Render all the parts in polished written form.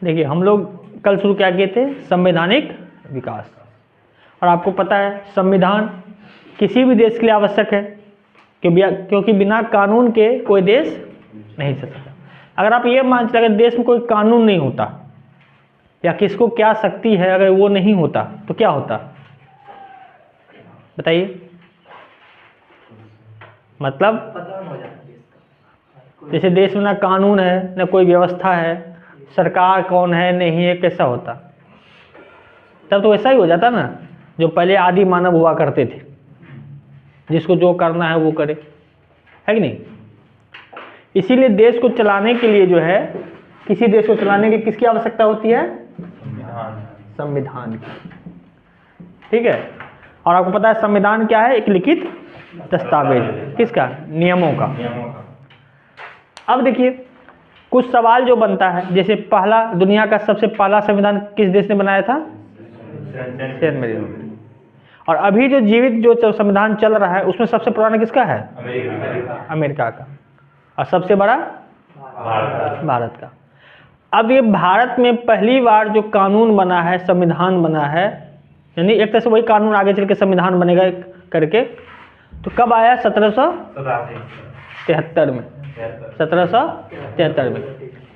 देखिए हम लोग कल शुरू क्या किए थे, संवैधानिक विकास। और आपको पता है संविधान किसी भी देश के लिए आवश्यक है, क्योंकि बिना कानून के कोई देश नहीं चल सकता। अगर आप ये मान चले अगर देश में कोई कानून नहीं होता या किसको क्या शक्ति है अगर वो नहीं होता तो क्या होता, बताइए। मतलब जैसे देश में ना कानून है ना कोई व्यवस्था है, सरकार कौन है नहीं है, कैसा होता? तब तो ऐसा ही हो जाता ना जो पहले आदि मानव हुआ करते थे, जिसको जो करना है वो करे, है कि नहीं। इसीलिए देश को चलाने के लिए जो है, किसी देश को चलाने के किसकी आवश्यकता होती है, संविधान की। ठीक है। और आपको पता है संविधान क्या है, एक लिखित दस्तावेज, किसका, नियमों का। अब देखिए कुछ सवाल जो बनता है, जैसे पहला दुनिया का सबसे पहला संविधान किस देश ने बनाया था, सेंट मेरी। और अभी जो जीवित जो संविधान चल रहा है उसमें सबसे पुराना किसका है, अमेरिका का। और सबसे बड़ा भारत का। अब ये भारत में पहली बार जो कानून बना है, संविधान बना है, यानी एक तरह से वही कानून आगे चल के संविधान बनेगा करके, तो कब आया, 1773 में। 1773 में।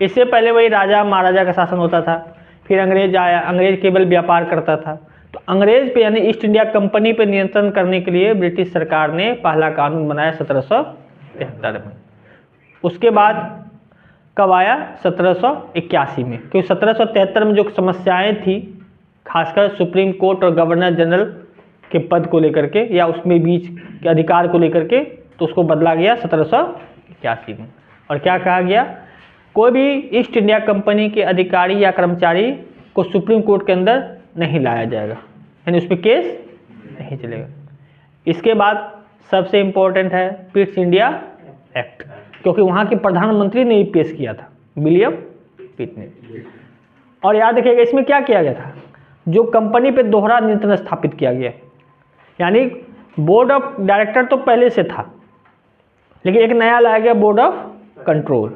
इससे पहले वही राजा महाराजा का शासन होता था। फिर अंग्रेज आया, अंग्रेज केवल व्यापार करता था। तो अंग्रेज पे यानी ईस्ट इंडिया कंपनी पे नियंत्रण करने के लिए ब्रिटिश सरकार ने पहला कानून बनाया 1773 में। उसके बाद कब आया, 1781 में। क्योंकि 1773 में जो समस्याएं थी, खासकर सुप्रीम कोर्ट और गवर्नर जनरल के पद को लेकर के या उसमें बीच के अधिकार को लेकर के, तो उसको बदला गया 1781 में। और क्या कहा गया, कोई भी ईस्ट इंडिया कंपनी के अधिकारी या कर्मचारी को सुप्रीम कोर्ट के अंदर नहीं लाया जाएगा, यानी उस पर केस नहीं चलेगा। इसके बाद सबसे इम्पोर्टेंट है पिट्स इंडिया एक्ट, क्योंकि वहाँ के प्रधानमंत्री ने ये पेश किया था, विलियम पिट ने। और याद रखिएगा इसमें क्या किया गया था, जो कंपनी पे दोहरा नियंत्रण स्थापित किया गया, यानी बोर्ड ऑफ डायरेक्टर तो पहले से था, लेकिन एक नया लाया गया बोर्ड ऑफ कंट्रोल।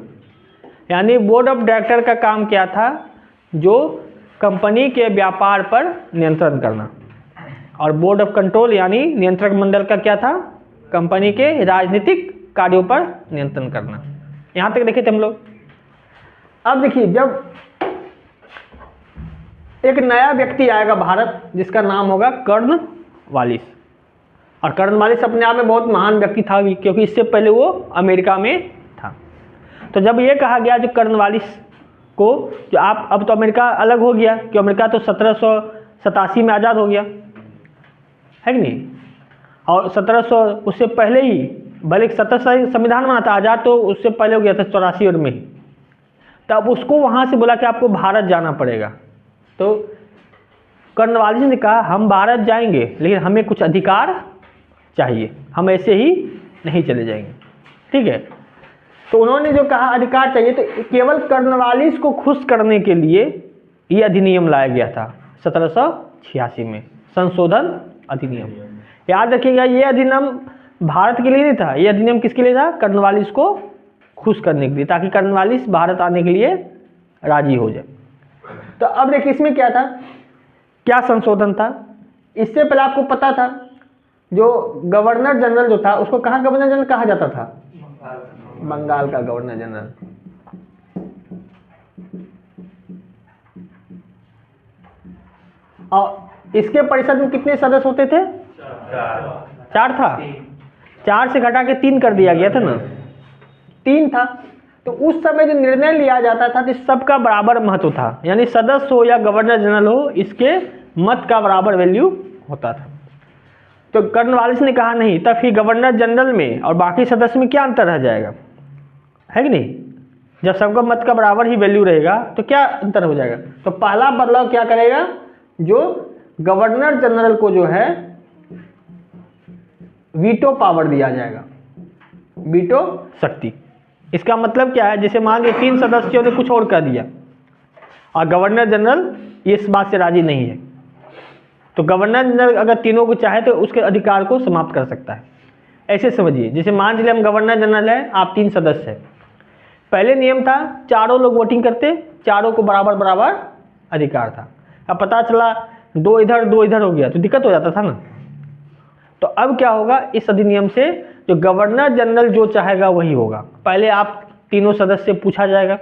यानी बोर्ड ऑफ डायरेक्टर का काम क्या था, जो कंपनी के व्यापार पर नियंत्रण करना, और बोर्ड ऑफ कंट्रोल यानी नियंत्रक मंडल का क्या था, कंपनी के राजनीतिक कार्यों पर नियंत्रण करना। यहाँ तक देखे थे हम लोग। अब देखिए जब एक नया व्यक्ति आएगा भारत, जिसका नाम होगा कॉर्नवालिस। और कॉर्नवालिस अपने आप में बहुत महान व्यक्ति था भी, क्योंकि इससे पहले वो अमेरिका में था। तो जब ये कहा गया जो कॉर्नवालिस को, जो आप अब तो अमेरिका अलग हो गया, कि अमेरिका तो 1787 में आज़ाद हो गया, है कि नहीं। और 1700 उससे पहले ही, भले 1700 संविधान बना था, आज़ाद तो उससे पहले हो गया था 84 में ही। तब उसको वहाँ से बोला कि आपको भारत जाना पड़ेगा। तो कॉर्नवालिस ने कहा हम भारत जाएंगे, लेकिन हमें कुछ अधिकार चाहिए, हम ऐसे ही नहीं चले जाएंगे। ठीक है। तो उन्होंने जो कहा अधिकार चाहिए, तो केवल कॉर्नवालिस को खुश करने के लिए ये अधिनियम लाया गया था 1786 में, संशोधन अधिनियम। याद रखिएगा ये अधिनियम भारत के लिए नहीं था, ये अधिनियम किसके लिए था, कॉर्नवालिस को खुश करने के लिए, ताकि कॉर्नवालिस भारत आने के लिए राजी हो जाए। तो अब देखिए इसमें क्या था, क्या संशोधन था। इससे पहले आपको पता था जो गवर्नर जनरल जो था, उसको कहाँ गवर्नर जनरल कहा जाता था, बंगाल का गवर्नर जनरल। और इसके परिषद में कितने सदस्य होते थे, 4 था। 4 से घटा के 3 कर दिया गया था ना, 3 था। तो उस समय जो निर्णय लिया जाता था तो सबका बराबर महत्व था, यानी सदस्य हो या गवर्नर जनरल हो, इसके मत का बराबर वैल्यू होता था। तो कॉर्नवालिस ने कहा नहीं, तब फिर गवर्नर जनरल में और बाकी सदस्य में क्या अंतर रह जाएगा, है कि नहीं। जब सबका मत का बराबर ही वैल्यू रहेगा तो क्या अंतर हो जाएगा। तो पहला बदलाव क्या करेगा, जो गवर्नर जनरल को जो है वीटो पावर दिया जाएगा, वीटो शक्ति। इसका मतलब क्या है, जैसे मान लीजिए 3 सदस्यों ने कुछ और कह दिया और गवर्नर जनरल इस बात से राजी नहीं है, तो गवर्नर जनरल अगर तीनों को चाहे तो उसके अधिकार को समाप्त कर सकता है। ऐसे समझिए, जैसे मान लीजिए हम गवर्नर जनरल है, आप 3 सदस्य हैं, पहले नियम था चारों लोग वोटिंग करते, चारों को बराबर बराबर अधिकार था। अब पता चला दो इधर हो गया तो दिक्कत हो जाता था ना। तो अब क्या होगा, इस अधिनियम से जो गवर्नर जनरल जो चाहेगा वही होगा। पहले आप तीनों सदस्य से पूछा जाएगा,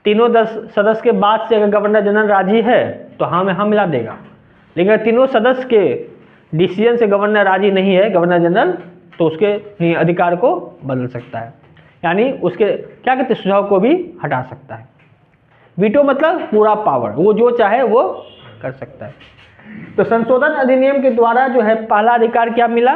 तीनों 10 सदस्य के बाद से अगर गवर्नर जनरल राजी है तो हाँ में हाँ मिला देगा, लेकिन अगर तीनों सदस्य के डिसीजन से गवर्नर राजी नहीं है गवर्नर जनरल, तो उसके अधिकार को बदल सकता है, यानी उसके क्या कहते हैं सुझाव को भी हटा सकता है। वीटो मतलब पूरा पावर, वो जो चाहे वो कर सकता है। तो संशोधन अधिनियम के द्वारा जो है पहला अधिकार क्या मिला,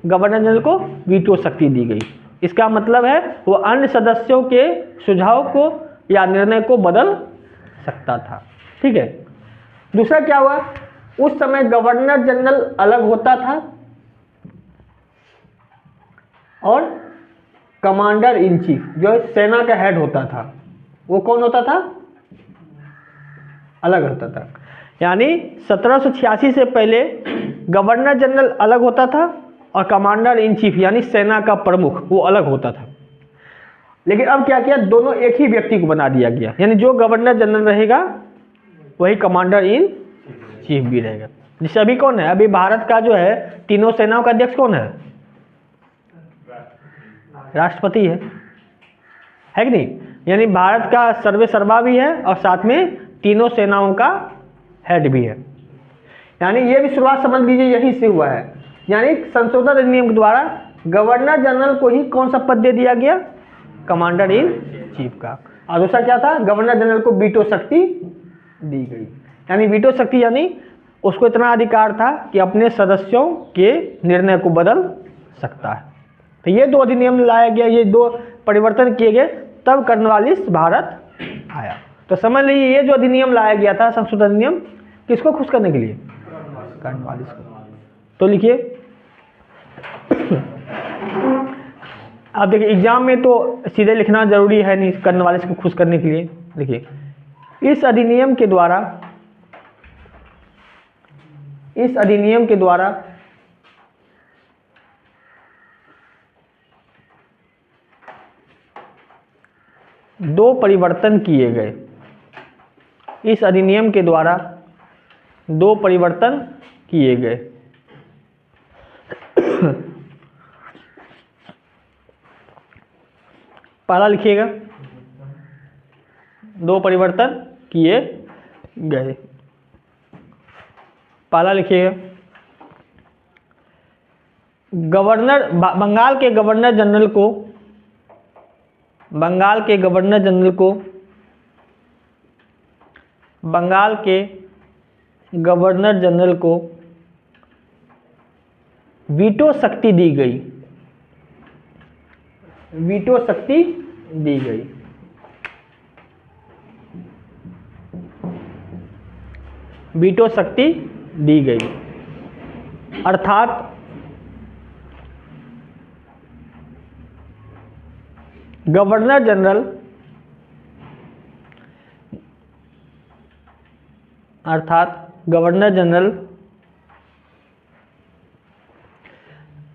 गवर्नर जनरल को वीटो शक्ति दी गई। इसका मतलब है वो अन्य सदस्यों के सुझाव को या निर्णय को बदल सकता था। ठीक है। दूसरा क्या हुआ, उस समय गवर्नर जनरल अलग होता था और कमांडर इन चीफ जो सेना का हेड होता था वो कौन होता था, अलग होता था। यानी 1786 से पहले गवर्नर जनरल अलग होता था और कमांडर इन चीफ यानी सेना का प्रमुख वो अलग होता था। लेकिन अब क्या किया, दोनों एक ही व्यक्ति को बना दिया गया, यानी जो गवर्नर जनरल रहेगा वही कमांडर इन चीफ भी रहेगा। जैसे अभी कौन है, अभी भारत का जो है तीनों सेनाओं का अध्यक्ष कौन है, राष्ट्रपति है कि नहीं। यानी भारत का सर्वे सर्वा भी है और साथ में तीनों सेनाओं का हेड भी है। यानी ये भी शुरुआत समझ लीजिए यही से हुआ है। यानी संशोधन अधिनियम के द्वारा गवर्नर जनरल को ही कौन सा पद दे दिया गया, कमांडर इन चीफ का। और दूसरा क्या था, गवर्नर जनरल को वीटो शक्ति दी गई। यानी वीटो शक्ति यानी उसको इतना अधिकार था कि अपने सदस्यों के निर्णय को बदल सकता है। तो ये दो अधिनियम लाया गया, ये दो परिवर्तन किए गए, तब कर्नवालिस भारत आया। तो समझ लीजिए ये जो अधिनियम लाया गया था संशोधन अधिनियम, किसको खुश करने के लिए, कर्नवालिस को। तो लिखिए आप देखिए एग्जाम में तो सीधे लिखना जरूरी है नहीं, कर्नवालिस को खुश करने के लिए लिखिए, इस अधिनियम के द्वारा दो परिवर्तन किए गए। इस अधिनियम के द्वारा दो परिवर्तन किए गए। पहला लिखिएगा, दो परिवर्तन किए गए। पहला लिखिएगा, बंगाल के गवर्नर जनरल को वीटो शक्ति दी गई। वीटो शक्ति दी गई। वीटो शक्ति दी गई अर्थात गवर्नर जनरल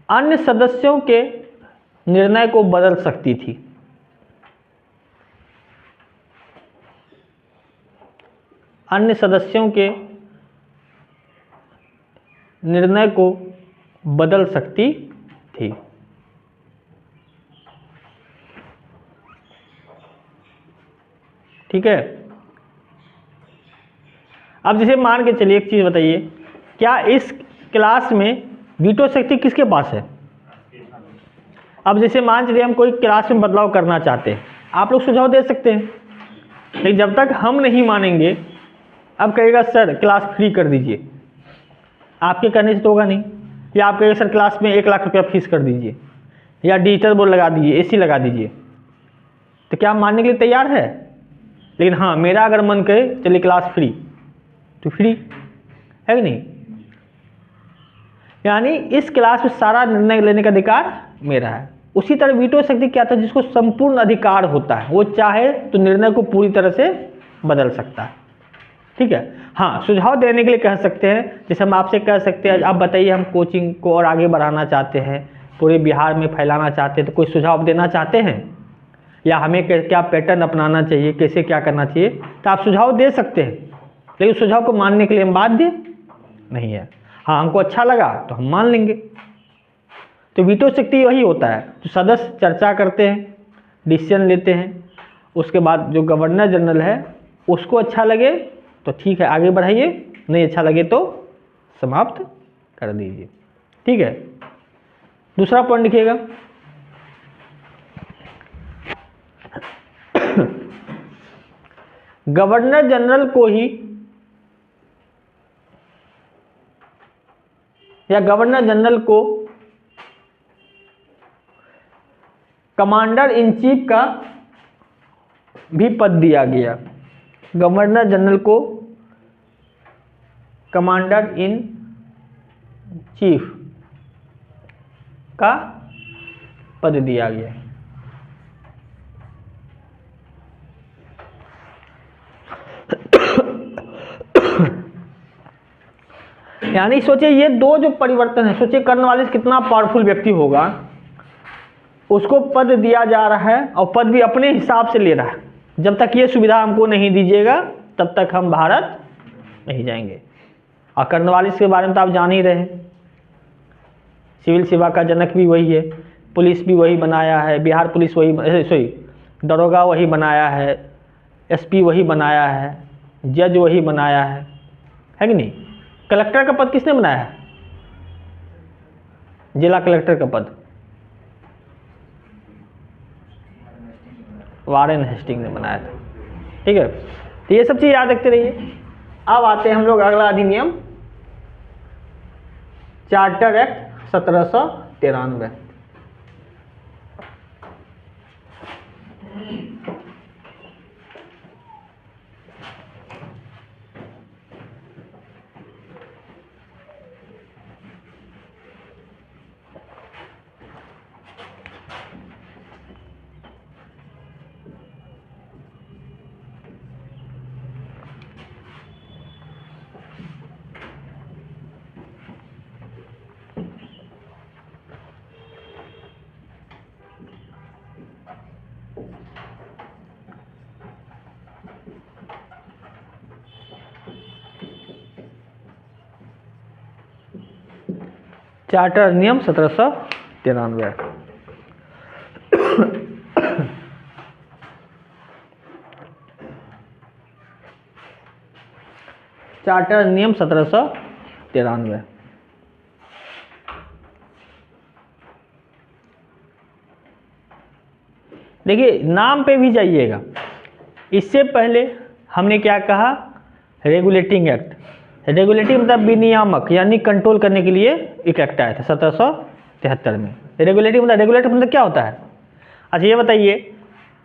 अन्य सदस्यों के निर्णय को बदल सकती थी। अन्य सदस्यों के निर्णय को बदल सकती थी। ठीक है। अब जैसे मान के चलिए एक चीज बताइए, क्या इस क्लास में वीटो शक्ति किसके पास है? अब जैसे मान चलिए हम कोई क्लास में बदलाव करना चाहते हैं, आप लोग सुझाव दे सकते हैं, लेकिन जब तक हम नहीं मानेंगे, अब कहेगा सर क्लास फ्री कर दीजिए, आपके करने से तो होगा नहीं। या आप कहेगा सर क्लास में 1 लाख रुपया फीस कर दीजिए, या डिजिटल बोर्ड लगा दीजिए, एसी लगा दीजिए, तो क्या हम मानने के लिए तैयार है? लेकिन हाँ, मेरा अगर मन करे चलिए क्लास फ्री, तो फ्री है कि नहीं। यानी इस क्लास में सारा निर्णय लेने का अधिकार मेरा है। उसी तरह वीटो शक्ति क्या था, जिसको संपूर्ण अधिकार होता है, वो चाहे तो निर्णय को पूरी तरह से बदल सकता है। ठीक है। हाँ, सुझाव देने के लिए कह सकते हैं, जैसे हम आपसे कह सकते हैं आप बताइए हम कोचिंग को और आगे बढ़ाना चाहते हैं, पूरे बिहार में फैलाना चाहते हैं, तो कोई सुझाव देना चाहते हैं, या हमें क्या पैटर्न अपनाना चाहिए, कैसे क्या करना चाहिए, तो आप सुझाव दे सकते हैं, लेकिन सुझाव को मानने के लिए हम बाध्य नहीं है। हाँ, हमको अच्छा लगा तो हम मान लेंगे। तो वीटो शक्ति वही होता है, तो सदस्य चर्चा करते हैं, डिसीजन लेते हैं, उसके बाद जो गवर्नर जनरल है उसको अच्छा लगे तो ठीक है आगे बढ़ाइए, नहीं अच्छा लगे तो समाप्त कर दीजिए। ठीक है, दूसरा पॉइंट लिखिएगा। गवर्नर जनरल को ही या गवर्नर जनरल को कमांडर इन चीफ का भी पद दिया गया। गवर्नर जनरल को कमांडर इन चीफ का पद दिया गया। यानी सोचिए ये दो जो परिवर्तन है, सोचिए कर्नवालिस कितना पावरफुल व्यक्ति होगा, उसको पद दिया जा रहा है और पद भी अपने हिसाब से ले रहा है। जब तक ये सुविधा हमको नहीं दीजिएगा तब तक हम भारत नहीं जाएंगे। और कर्नवालिस के बारे में तो आप जान ही रहे हैं, सिविल सेवा का जनक भी वही है, पुलिस भी वही बनाया है, बिहार पुलिस वही दरोगा वही बनाया है, एसपी वही बनाया है, जज वही बनाया है कि नहीं। कलेक्टर का पद किसने बनाया है? जिला कलेक्टर का पद वारेन हेस्टिंग ने बनाया था। ठीक है, तो ये सब चीज़ याद रखते रहिए। अब आते हैं हम लोग अगला अधिनियम, चार्टर एक्ट 1793। चार्टर अधिनियम 1793। चार्टर अधिनियम 1793। देखिए नाम पे भी जाइएगा, इससे पहले हमने क्या कहा, रेगुलेटिंग एक्ट। रेगुलेटिंग मतलब विनियामक, यानी कंट्रोल करने के लिए एक एक्ट आया था 1773 में। रेगुलेटिंग मतलब, रेगुलेटर मतलब क्या होता है? अच्छा ये बताइए,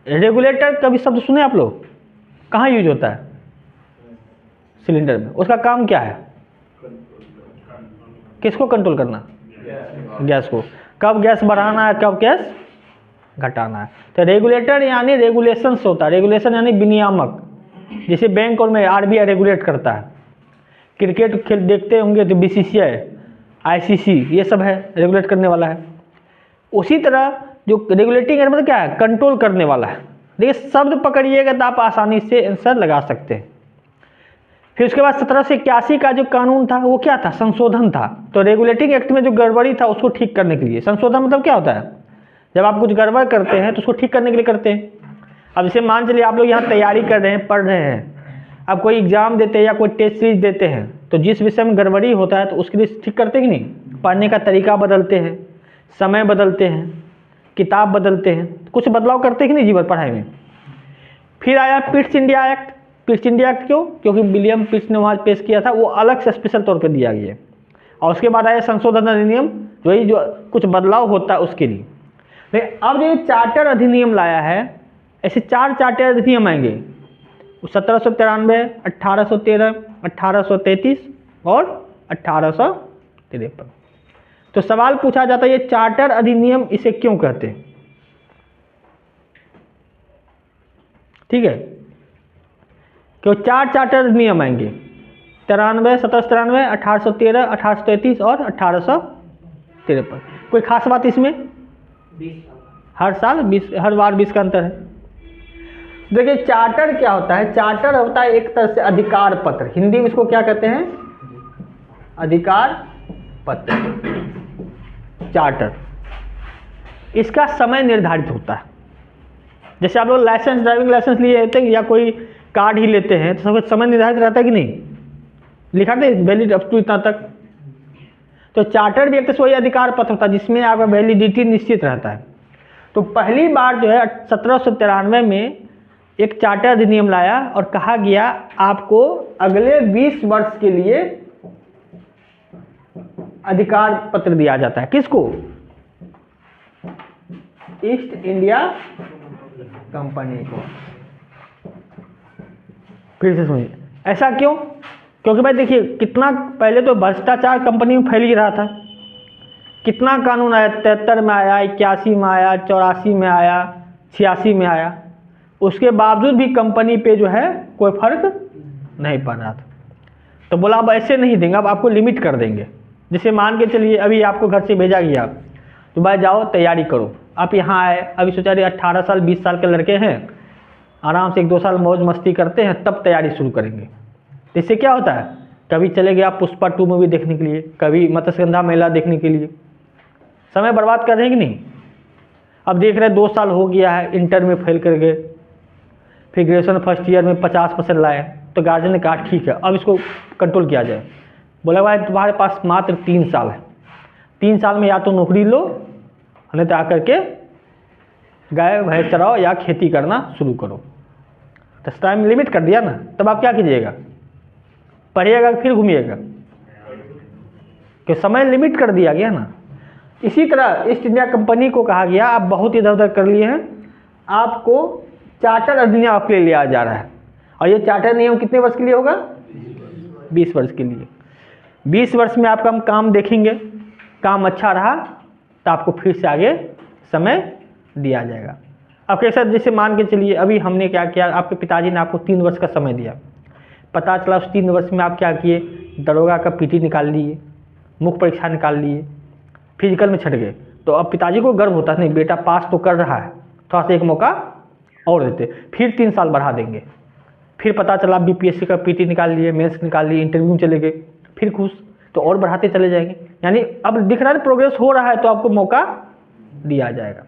रेगुलेटर कभी शब्द सुने आप लोग? कहाँ यूज होता है? सिलेंडर में। उसका काम क्या है? किसको कंट्रोल करना? गैस को। कब गैस बढ़ाना है, कब गैस घटाना है। तो रेगुलेटर यानी रेगुलेशंस होता है। रेगुलेशन यानी विनियामक, जैसे बैंक और में आरबीआई रेगुलेट करता है। क्रिकेट खेल देखते होंगे तो बीसीसीआई, आईसीसी, ये सब है रेगुलेट करने वाला है। उसी तरह जो रेगुलेटिंग मतलब क्या है? कंट्रोल करने वाला है। देखिए शब्द पकड़िएगा तो आप आसानी से आंसर लगा सकते हैं। फिर उसके बाद 1781 का जो कानून था वो क्या था? संशोधन था। तो रेगुलेटिंग एक्ट में जो गड़बड़ी था उसको ठीक करने के लिए। संशोधन मतलब क्या होता है? जब आप कुछ गड़बड़ करते हैं तो उसको ठीक करने के लिए करते हैं। अब जैसे मान चलिए आप लोग यहाँ तैयारी कर रहे हैं, पढ़ रहे हैं, आप कोई एग्जाम देते हैं या कोई टेस्ट सीरीज देते हैं, तो जिस विषय में गड़बड़ी होता है तो उसके लिए ठीक करते हैं कि नहीं? पढ़ने का तरीका बदलते हैं, समय बदलते हैं, किताब बदलते हैं, कुछ बदलाव करते हैं कि नहीं जीवन पढ़ाई में। फिर आया Pitt's India act. Pitt's India act क्यों? क्योंकि विलियम पिट्स ने वहाँ पेश किया था, वो अलग से स्पेशल तौर पर दिया गया। और उसके बाद आया संशोधन अधिनियम, जो कुछ बदलाव होता है उसके लिए। लेकिन अब जो चार्टर अधिनियम लाया है, ऐसे 4 चार्टर अधिनियम आएंगे, 1793, 1813, 1833 और 1853। तो सवाल पूछा जाता है ये चार्टर अधिनियम इसे क्यों कहते हैं? ठीक है, क्यों 4 चार्टर अधिनियम आएंगे, 93, 1793, 1813, 1833 और 1853। कोई खास बात इसमें? हर बार 20 का अंतर है। देखिए चार्टर क्या होता है, चार्टर होता है एक तरह से अधिकार पत्र, हिंदी में इसको क्या कहते हैं, अधिकार पत्र, चार्टर। इसका समय निर्धारित होता है। जैसे आप लोग लाइसेंस, ड्राइविंग लाइसेंस लिए होते हैं या कोई कार्ड ही लेते हैं तो सब समय निर्धारित रहता है कि नहीं, लिखा था वैलिड अप टू इतना तक। तो चार्टर भी एक तो वही अधिकार पत्र होता है जिसमें आपका वैलिडिटी निश्चित रहता है। तो पहली बार जो है 1793 में एक चार्टर अधिनियम लाया और कहा गया आपको अगले 20 वर्ष के लिए अधिकार पत्र दिया जाता है। किसको? ईस्ट इंडिया कंपनी को। फिर से सुनिए, ऐसा क्यों? क्योंकि भाई देखिए कितना पहले तो भ्रष्टाचार कंपनी में फैल ही रहा था। कितना कानून आया, 73 में आया, 81 में आया, 84 में आया, 86 में आया, उसके बावजूद भी कंपनी पे जो है कोई फर्क नहीं पड़ रहा था। तो बोला अब ऐसे नहीं देंगे, अब आपको लिमिट कर देंगे। जैसे मान के चलिए अभी आपको घर से भेजा गया तो भाई जाओ तैयारी करो, आप यहाँ आए, अभी सोचा रहे 18 साल 20 साल के लड़के हैं, आराम से 1-2 साल मौज मस्ती करते हैं तब तैयारी शुरू करेंगे। तो इससे क्या होता है, कभी चले गए आप पुष्पा 2 मूवी देखने के लिए, कभी मत्स्यगंधा मेला देखने के लिए, समय बर्बाद कर रहे हैं कि नहीं। अब देख रहे 2 साल हो गया है, इंटर में फेल कर गए, फिर ग्रेजुएशन फर्स्ट ईयर में 50% लाए, तो गार्जियन ने कहा ठीक है अब इसको कंट्रोल किया जाए। बोला भाई तुम्हारे पास मात्र 3 साल है, 3 साल में या तो नौकरी लो नहीं तो आकर के गाय भैंस चराओ या खेती करना शुरू करो। तो टाइम लिमिट कर दिया ना, तब आप क्या कीजिएगा, पढ़िएगा फिर घूमिएगा, कि समय लिमिट कर दिया गया ना। इसी तरह ईस्ट इंडिया कंपनी को कहा गया आप बहुत इधर उधर कर लिए हैं, आपको चार्टर अधिनियम आपके लिए लिया जा रहा है। और ये चार्टर नियम कितने वर्ष के लिए होगा, 20 वर्ष के लिए। 20 वर्ष में आपका हम काम देखेंगे, काम अच्छा रहा तो आपको फिर से आगे समय दिया जाएगा। अब कैसा, जैसे मान के चलिए अभी हमने क्या किया, आपके पिताजी ने आपको 3 वर्ष का समय दिया, पता चला उस 3 वर्ष में आप क्या किए, दरोगा का पीटी निकाल लिए, मुख्य परीक्षा निकाल लिए, फिजिकल में छट गए। तो अब पिताजी को गर्व होता है नहीं बेटा पास तो कर रहा है, थोड़ा सा एक मौका और देते, फिर 3 साल बढ़ा देंगे। फिर पता चला बीपीएससी का पीटी निकाल लिए, मेंस निकाल लिए, इंटरव्यू में चले गए, फिर खुश, तो और बढ़ाते चले जाएंगे। यानी अब दिख रहा है प्रोग्रेस हो रहा है तो आपको मौका दिया जाएगा।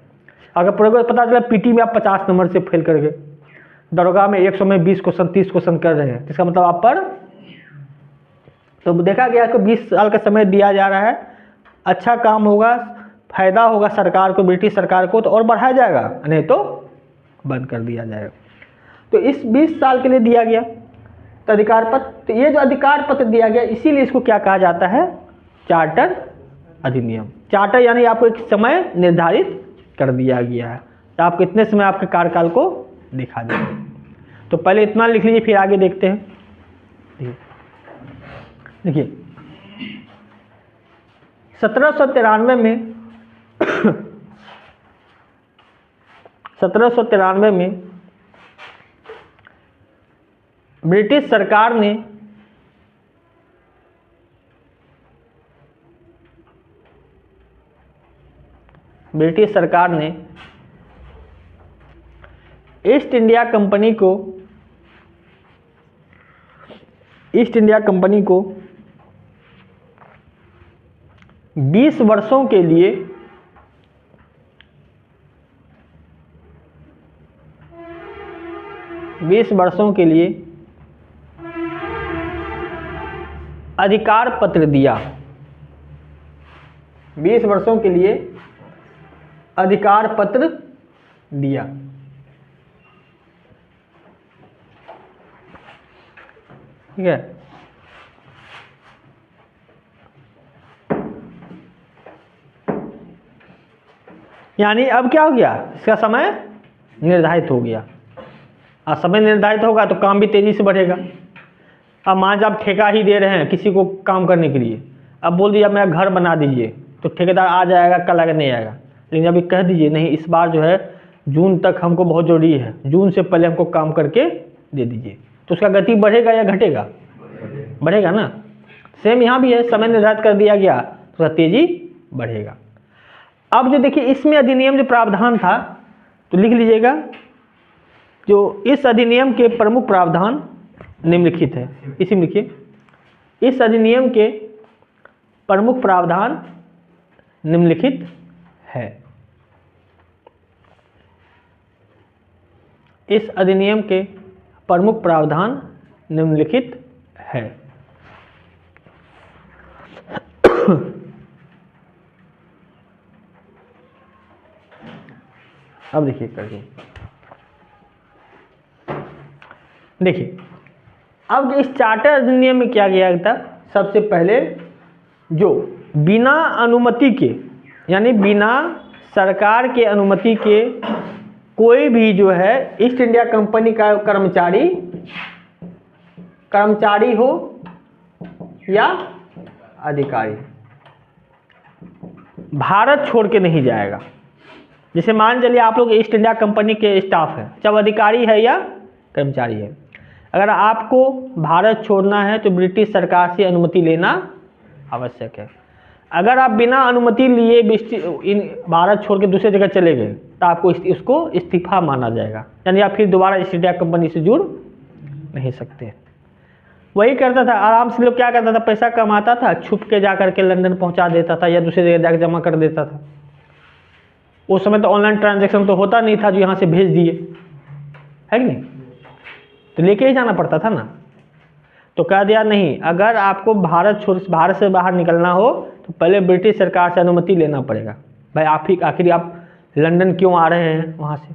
अगर प्रोग्रेस पता चला पीटी में आप 50 नंबर से फेल कर गए, दरोगा में 100 में 20 क्वेश्चन 30 क्वेश्चन कर रहे हैं, इसका मतलब आप पर, तो देखा गया कि 20 साल का समय दिया जा रहा है, अच्छा काम होगा, फायदा होगा सरकार को, ब्रिटिश सरकार को, तो और बढ़ाया जाएगा, नहीं तो बंद कर दिया जाएगा। तो इस 20 साल के लिए दिया गया तो अधिकार पत्र, तो ये जो अधिकार पत्र दिया गया इसीलिए इसको क्या कहा जाता है, चार्टर अधिनियम। चार्टर यानी आपको एक समय निर्धारित कर दिया गया है, तो आप कितने समय आपके कार्यकाल को दिखा देंगे। तो पहले इतना लिख लीजिए फिर आगे देखते हैं। देखिए 1793 में 1793 में ब्रिटिश सरकार ने ईस्ट इंडिया कंपनी को 20 वर्षों के लिए अधिकार पत्र दिया। 20 वर्षों के लिए अधिकार पत्र दिया। ठीक है, यानी अब क्या हो गया, इसका समय निर्धारित हो गया। अब समय निर्धारित होगा तो काम भी तेजी से बढ़ेगा। अब मान लीजिए आप ठेका ही दे रहे हैं किसी को काम करने के लिए, अब बोल दिया मेरा घर बना दीजिए, तो ठेकेदार आ जाएगा, कल आगे नहीं आएगा। लेकिन अभी कह दीजिए नहीं इस बार जो है जून तक हमको बहुत जरूरी है, जून से पहले हमको काम करके दे दीजिए, तो उसका गति बढ़ेगा या घटेगा, बढ़ेगा ना। सेम यहाँ भी है, समय निर्धारित कर दिया गया तो उसका तेजी बढ़ेगा। अब जो देखिए इसमें अधिनियम जो प्रावधान था, तो लिख लीजिएगा, जो इस अधिनियम के प्रमुख प्रावधान निम्नलिखित है। इसी में लिखिए, इस अधिनियम के प्रमुख प्रावधान निम्नलिखित है। इस अधिनियम के प्रमुख प्रावधान निम्नलिखित है। अब देखिए करके, देखिए अब इस चार्टर अधिनियम में क्या किया गया था, सबसे पहले जो बिना अनुमति के, यानी बिना सरकार के अनुमति के कोई भी जो है ईस्ट इंडिया कंपनी का कर्मचारी हो या अधिकारी भारत छोड़ के नहीं जाएगा। जैसे मान चलिए आप लोग ईस्ट इंडिया कंपनी के स्टाफ हैं, चाहे अधिकारी है या कर्मचारी है, अगर आपको भारत छोड़ना है तो ब्रिटिश सरकार से अनुमति लेना आवश्यक है। अगर आप बिना अनुमति लिए भारत छोड़ के दूसरे जगह चले गए तो आपको उसको इस्तीफा माना जाएगा, यानी आप फिर दोबारा ईस्ट इंडिया कंपनी से जुड़ नहीं सकते। वही करता था, आराम से लोग क्या करता था, पैसा कमाता था, छुप के जा करके लंदन पहुंचा देता था या दूसरी जगह जाकर जमा कर देता था। उस समय तो ऑनलाइन ट्रांजैक्शन तो होता नहीं था जो यहाँ से भेज दिए, है कि नहीं, तो लेके ही जाना पड़ता था ना। तो कह दिया नहीं, अगर आपको भारत से बाहर निकलना हो तो पहले ब्रिटिश सरकार से अनुमति लेना पड़ेगा। भाई आखिर आप लंदन क्यों आ रहे हैं वहाँ से,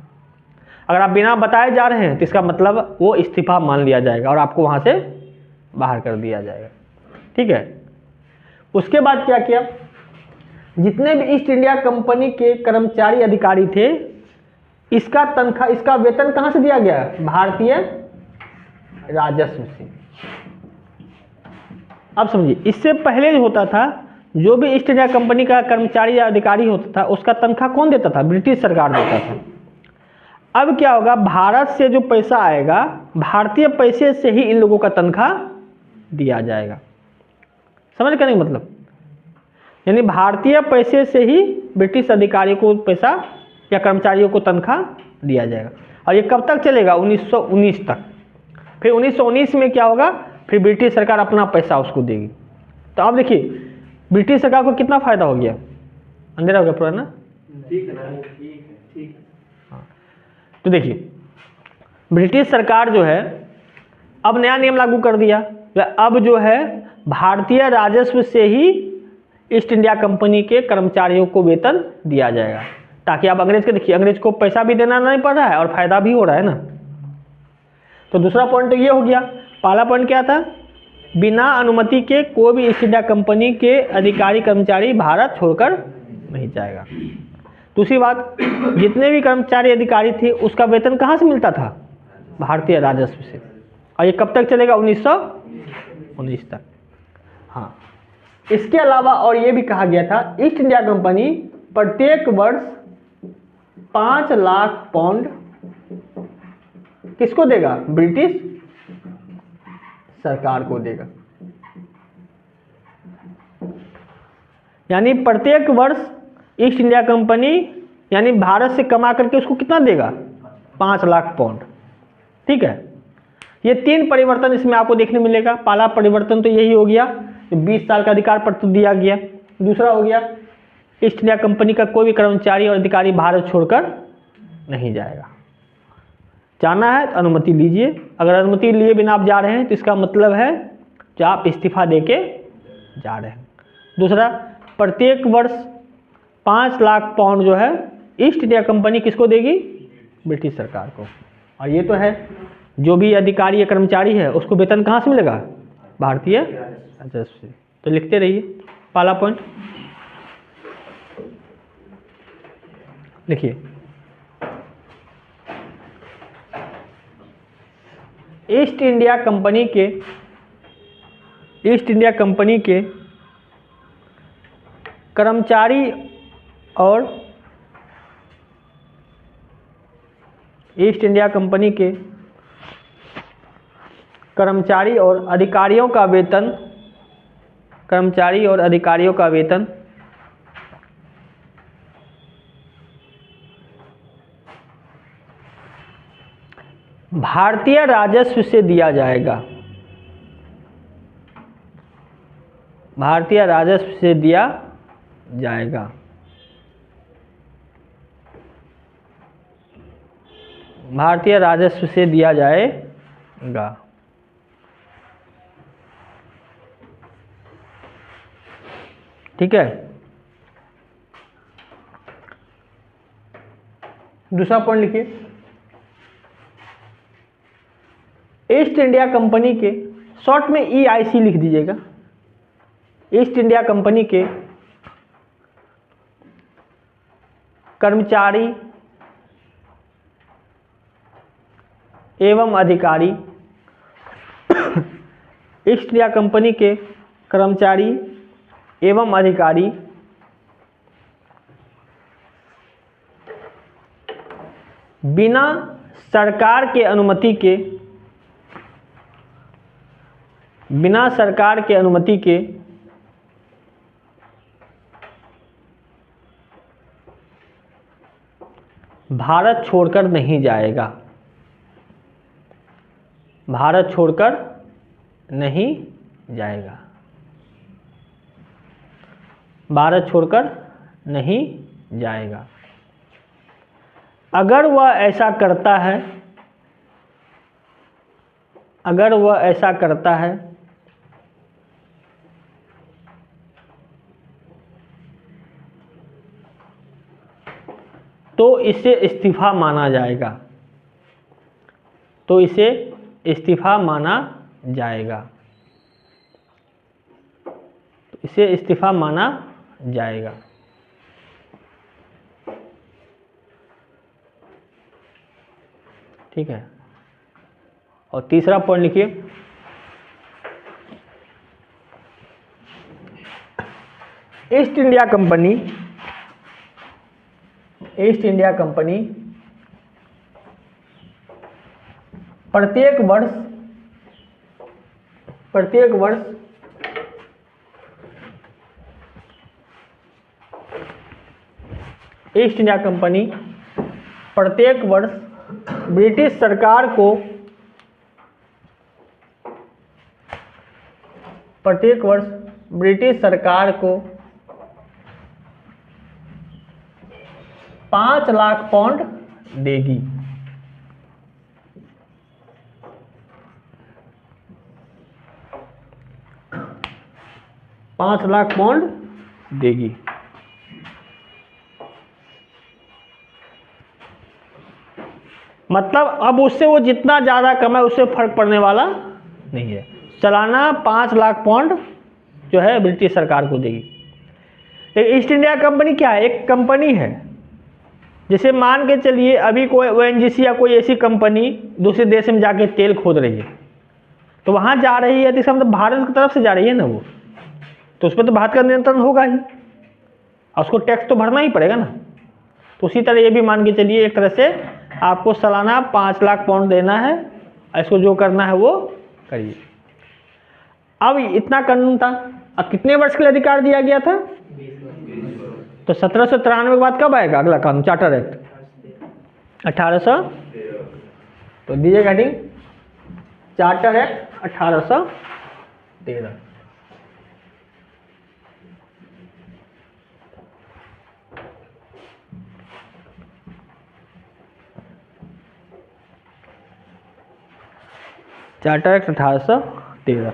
अगर आप बिना बताए जा रहे हैं तो इसका मतलब वो इस्तीफा मान लिया जाएगा और आपको वहाँ से बाहर कर दिया जाएगा। ठीक है, उसके बाद क्या किया, जितने भी ईस्ट इंडिया कंपनी के कर्मचारी अधिकारी थे, इसका तनख्वाह, इसका वेतन कहाँ से दिया गया, भारतीय राजस्व से। अब समझिए, इससे पहले जो होता था, जो भी ईस्ट इंडिया कंपनी का कर्मचारी या अधिकारी होता था उसका तनख्वाह कौन देता था, ब्रिटिश सरकार देता था। अब क्या होगा, भारत से जो पैसा आएगा भारतीय पैसे से ही इन लोगों का तनख्वाह दिया जाएगा। समझ का नहीं मतलब, यानी भारतीय पैसे से ही ब्रिटिश अधिकारियों को पैसा या कर्मचारियों को तनख्वाह दिया जाएगा। और ये कब तक चलेगा, 1919 तक। फिर 1919 में क्या होगा, फिर ब्रिटिश सरकार अपना पैसा उसको देगी। तो आप देखिए ब्रिटिश सरकार को कितना फायदा हो गया, अंधेरा हो गया पूरा ना। ठीक है। हाँ, तो देखिए ब्रिटिश सरकार जो है अब नया नियम लागू कर दिया, अब जो है भारतीय राजस्व से ही ईस्ट इंडिया कंपनी के कर्मचारियों को वेतन दिया जाएगा, ताकि आप अंग्रेज के देखिए, अंग्रेज को पैसा भी देना नहीं पड़ रहा है और फायदा भी हो रहा है ना। तो दूसरा पॉइंट तो ये हो गया। पहला पॉइंट क्या था, बिना अनुमति के कोई भी ईस्ट इंडिया कंपनी के अधिकारी कर्मचारी भारत छोड़कर नहीं जाएगा। दूसरी बात, जितने भी कर्मचारी अधिकारी थे उसका वेतन कहाँ से मिलता था, भारतीय राजस्व से। और ये कब तक चलेगा, 1919 तक। हाँ, इसके अलावा और ये भी कहा गया था, ईस्ट इंडिया कंपनी प्रत्येक वर्ष 5 लाख पाउंड किसको देगा, ब्रिटिश सरकार को देगा। यानी प्रत्येक वर्ष ईस्ट इंडिया कंपनी यानी भारत से कमा करके उसको कितना देगा, 5 लाख पाउंड। ठीक है, ये 3 परिवर्तन इसमें आपको देखने मिलेगा। पहला परिवर्तन तो यही हो गया, 20 साल का अधिकार पत्र दिया गया। दूसरा हो गया, ईस्ट इंडिया कंपनी का कोई भी कर्मचारी और अधिकारी भारत छोड़कर नहीं जाएगा। जाना है तो अनुमति लीजिए, अगर अनुमति लिए बिना आप जा रहे हैं तो इसका मतलब है कि आप इस्तीफा देके जा रहे हैं। दूसरा, प्रत्येक वर्ष 5 लाख पाउंड जो है ईस्ट इंडिया कंपनी किसको देगी, ब्रिटिश सरकार को। और ये तो है, जो भी अधिकारी या कर्मचारी है उसको वेतन कहाँ से मिलेगा, भारतीय राजस्व से। तो लिखते रहिए पहला पॉइंट लिखिए, ईस्ट इंडिया कंपनी के कर्मचारी और ईस्ट इंडिया कंपनी के कर्मचारी और अधिकारियों का वेतन भारतीय राजस्व से दिया जाएगा, भारतीय राजस्व से दिया जाएगा। भारतीय राजस्व से दिया जाएगा। ठीक है। दूसरा पॉइंट लिखिए, ईस्ट इंडिया कंपनी के, शॉर्ट में EIC लिख दीजिएगा, ईस्ट इंडिया कंपनी के कर्मचारी एवं अधिकारी, ईस्ट इंडिया कंपनी के कर्मचारी एवं अधिकारी बिना सरकार के अनुमति के, बिना सरकार के अनुमति के भारत छोड़कर नहीं जाएगा, भारत छोड़कर नहीं जाएगा, भारत छोड़कर नहीं जाएगा। अगर वह ऐसा करता है, अगर वह ऐसा करता है तो इसे इस्तीफा माना जाएगा, तो इसे इस्तीफा माना जाएगा, तो इसे इस्तीफा माना जाएगा। ठीक है। और तीसरा पॉइंट लिखिए, east India company, east India company प्रत्येक वर्ष ईस्ट इंडिया कंपनी प्रत्येक वर्ष ब्रिटिश सरकार को, प्रत्येक वर्ष ब्रिटिश सरकार को 5 लाख पाउंड देगी। पाँच लाख पाउंड देगी। मतलब अब उससे वो जितना ज़्यादा कमाए उससे फर्क पड़ने वाला नहीं है। सालाना 5 लाख पाउंड जो है ब्रिटिश सरकार को देगी। ईस्ट इंडिया कंपनी क्या है? एक कंपनी है। जैसे मान के चलिए अभी कोई ONGC या कोई ऐसी कंपनी दूसरे देश में जाके तेल खोद रही है, तो वहाँ जा रही है तो इसका मतलब भारत की तरफ से जा रही है ना वो, तो उस पर तो भारत का नियंत्रण होगा ही और उसको टैक्स तो भरना ही पड़ेगा ना। तो उसी तरह ये भी मान के चलिए एक तरह से आपको सालाना 5 लाख पाउंड देना है, इसको जो करना है वो करिए। अब इतना कानून था, अब कितने वर्ष के लिए अधिकार दिया गया था? तो 1793 के बाद कब आएगा अगला कानून? चार्टर एक्ट 1800, तो दीजिएगा heading charter act 1813। Charter act 1813।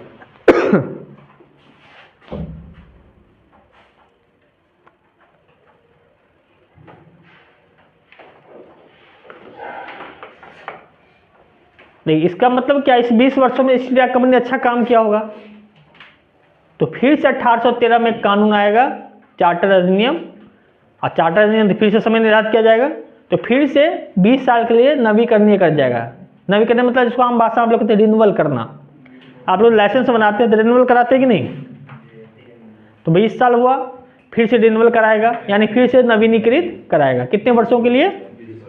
नहीं, इसका मतलब क्या, इस 20 वर्षों में ईस्ट इंडिया कंपनी ने अच्छा काम किया होगा, तो फिर से 1813 में कानून आएगा चार्टर अधिनियम, और चार्टर अधिनियम फिर से समय निर्धारित किया जाएगा, तो फिर से 20 साल के लिए नवीकरणीय कर जाएगा। नवीकरण मतलब जिसको आम भाषा में आप लोग कहते हैं रिन्यूअल करना। आप लोग लाइसेंस बनाते हैं तो रिन्यूअल कराते हैं कि नहीं? तो 20 साल हुआ, फिर से रिन्यूअल कराएगा, यानी फिर से नवीनीकृत कराएगा। कितने वर्षों के लिए?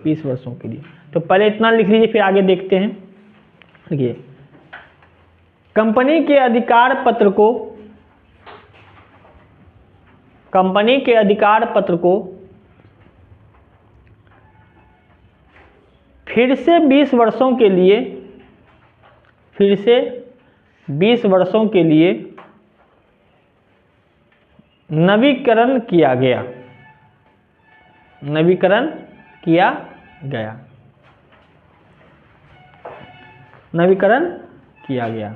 20 वर्षों के लिए। तो पहले इतना लिख लीजिए, फिर आगे देखते हैं। देखिए, कंपनी के अधिकार पत्र को, कंपनी के अधिकार पत्र को फिर से 20 वर्षों के लिए फिर से 20 वर्षों के लिए नवीकरण किया गया। नवीकरण किया गया। नवीकरण किया गया।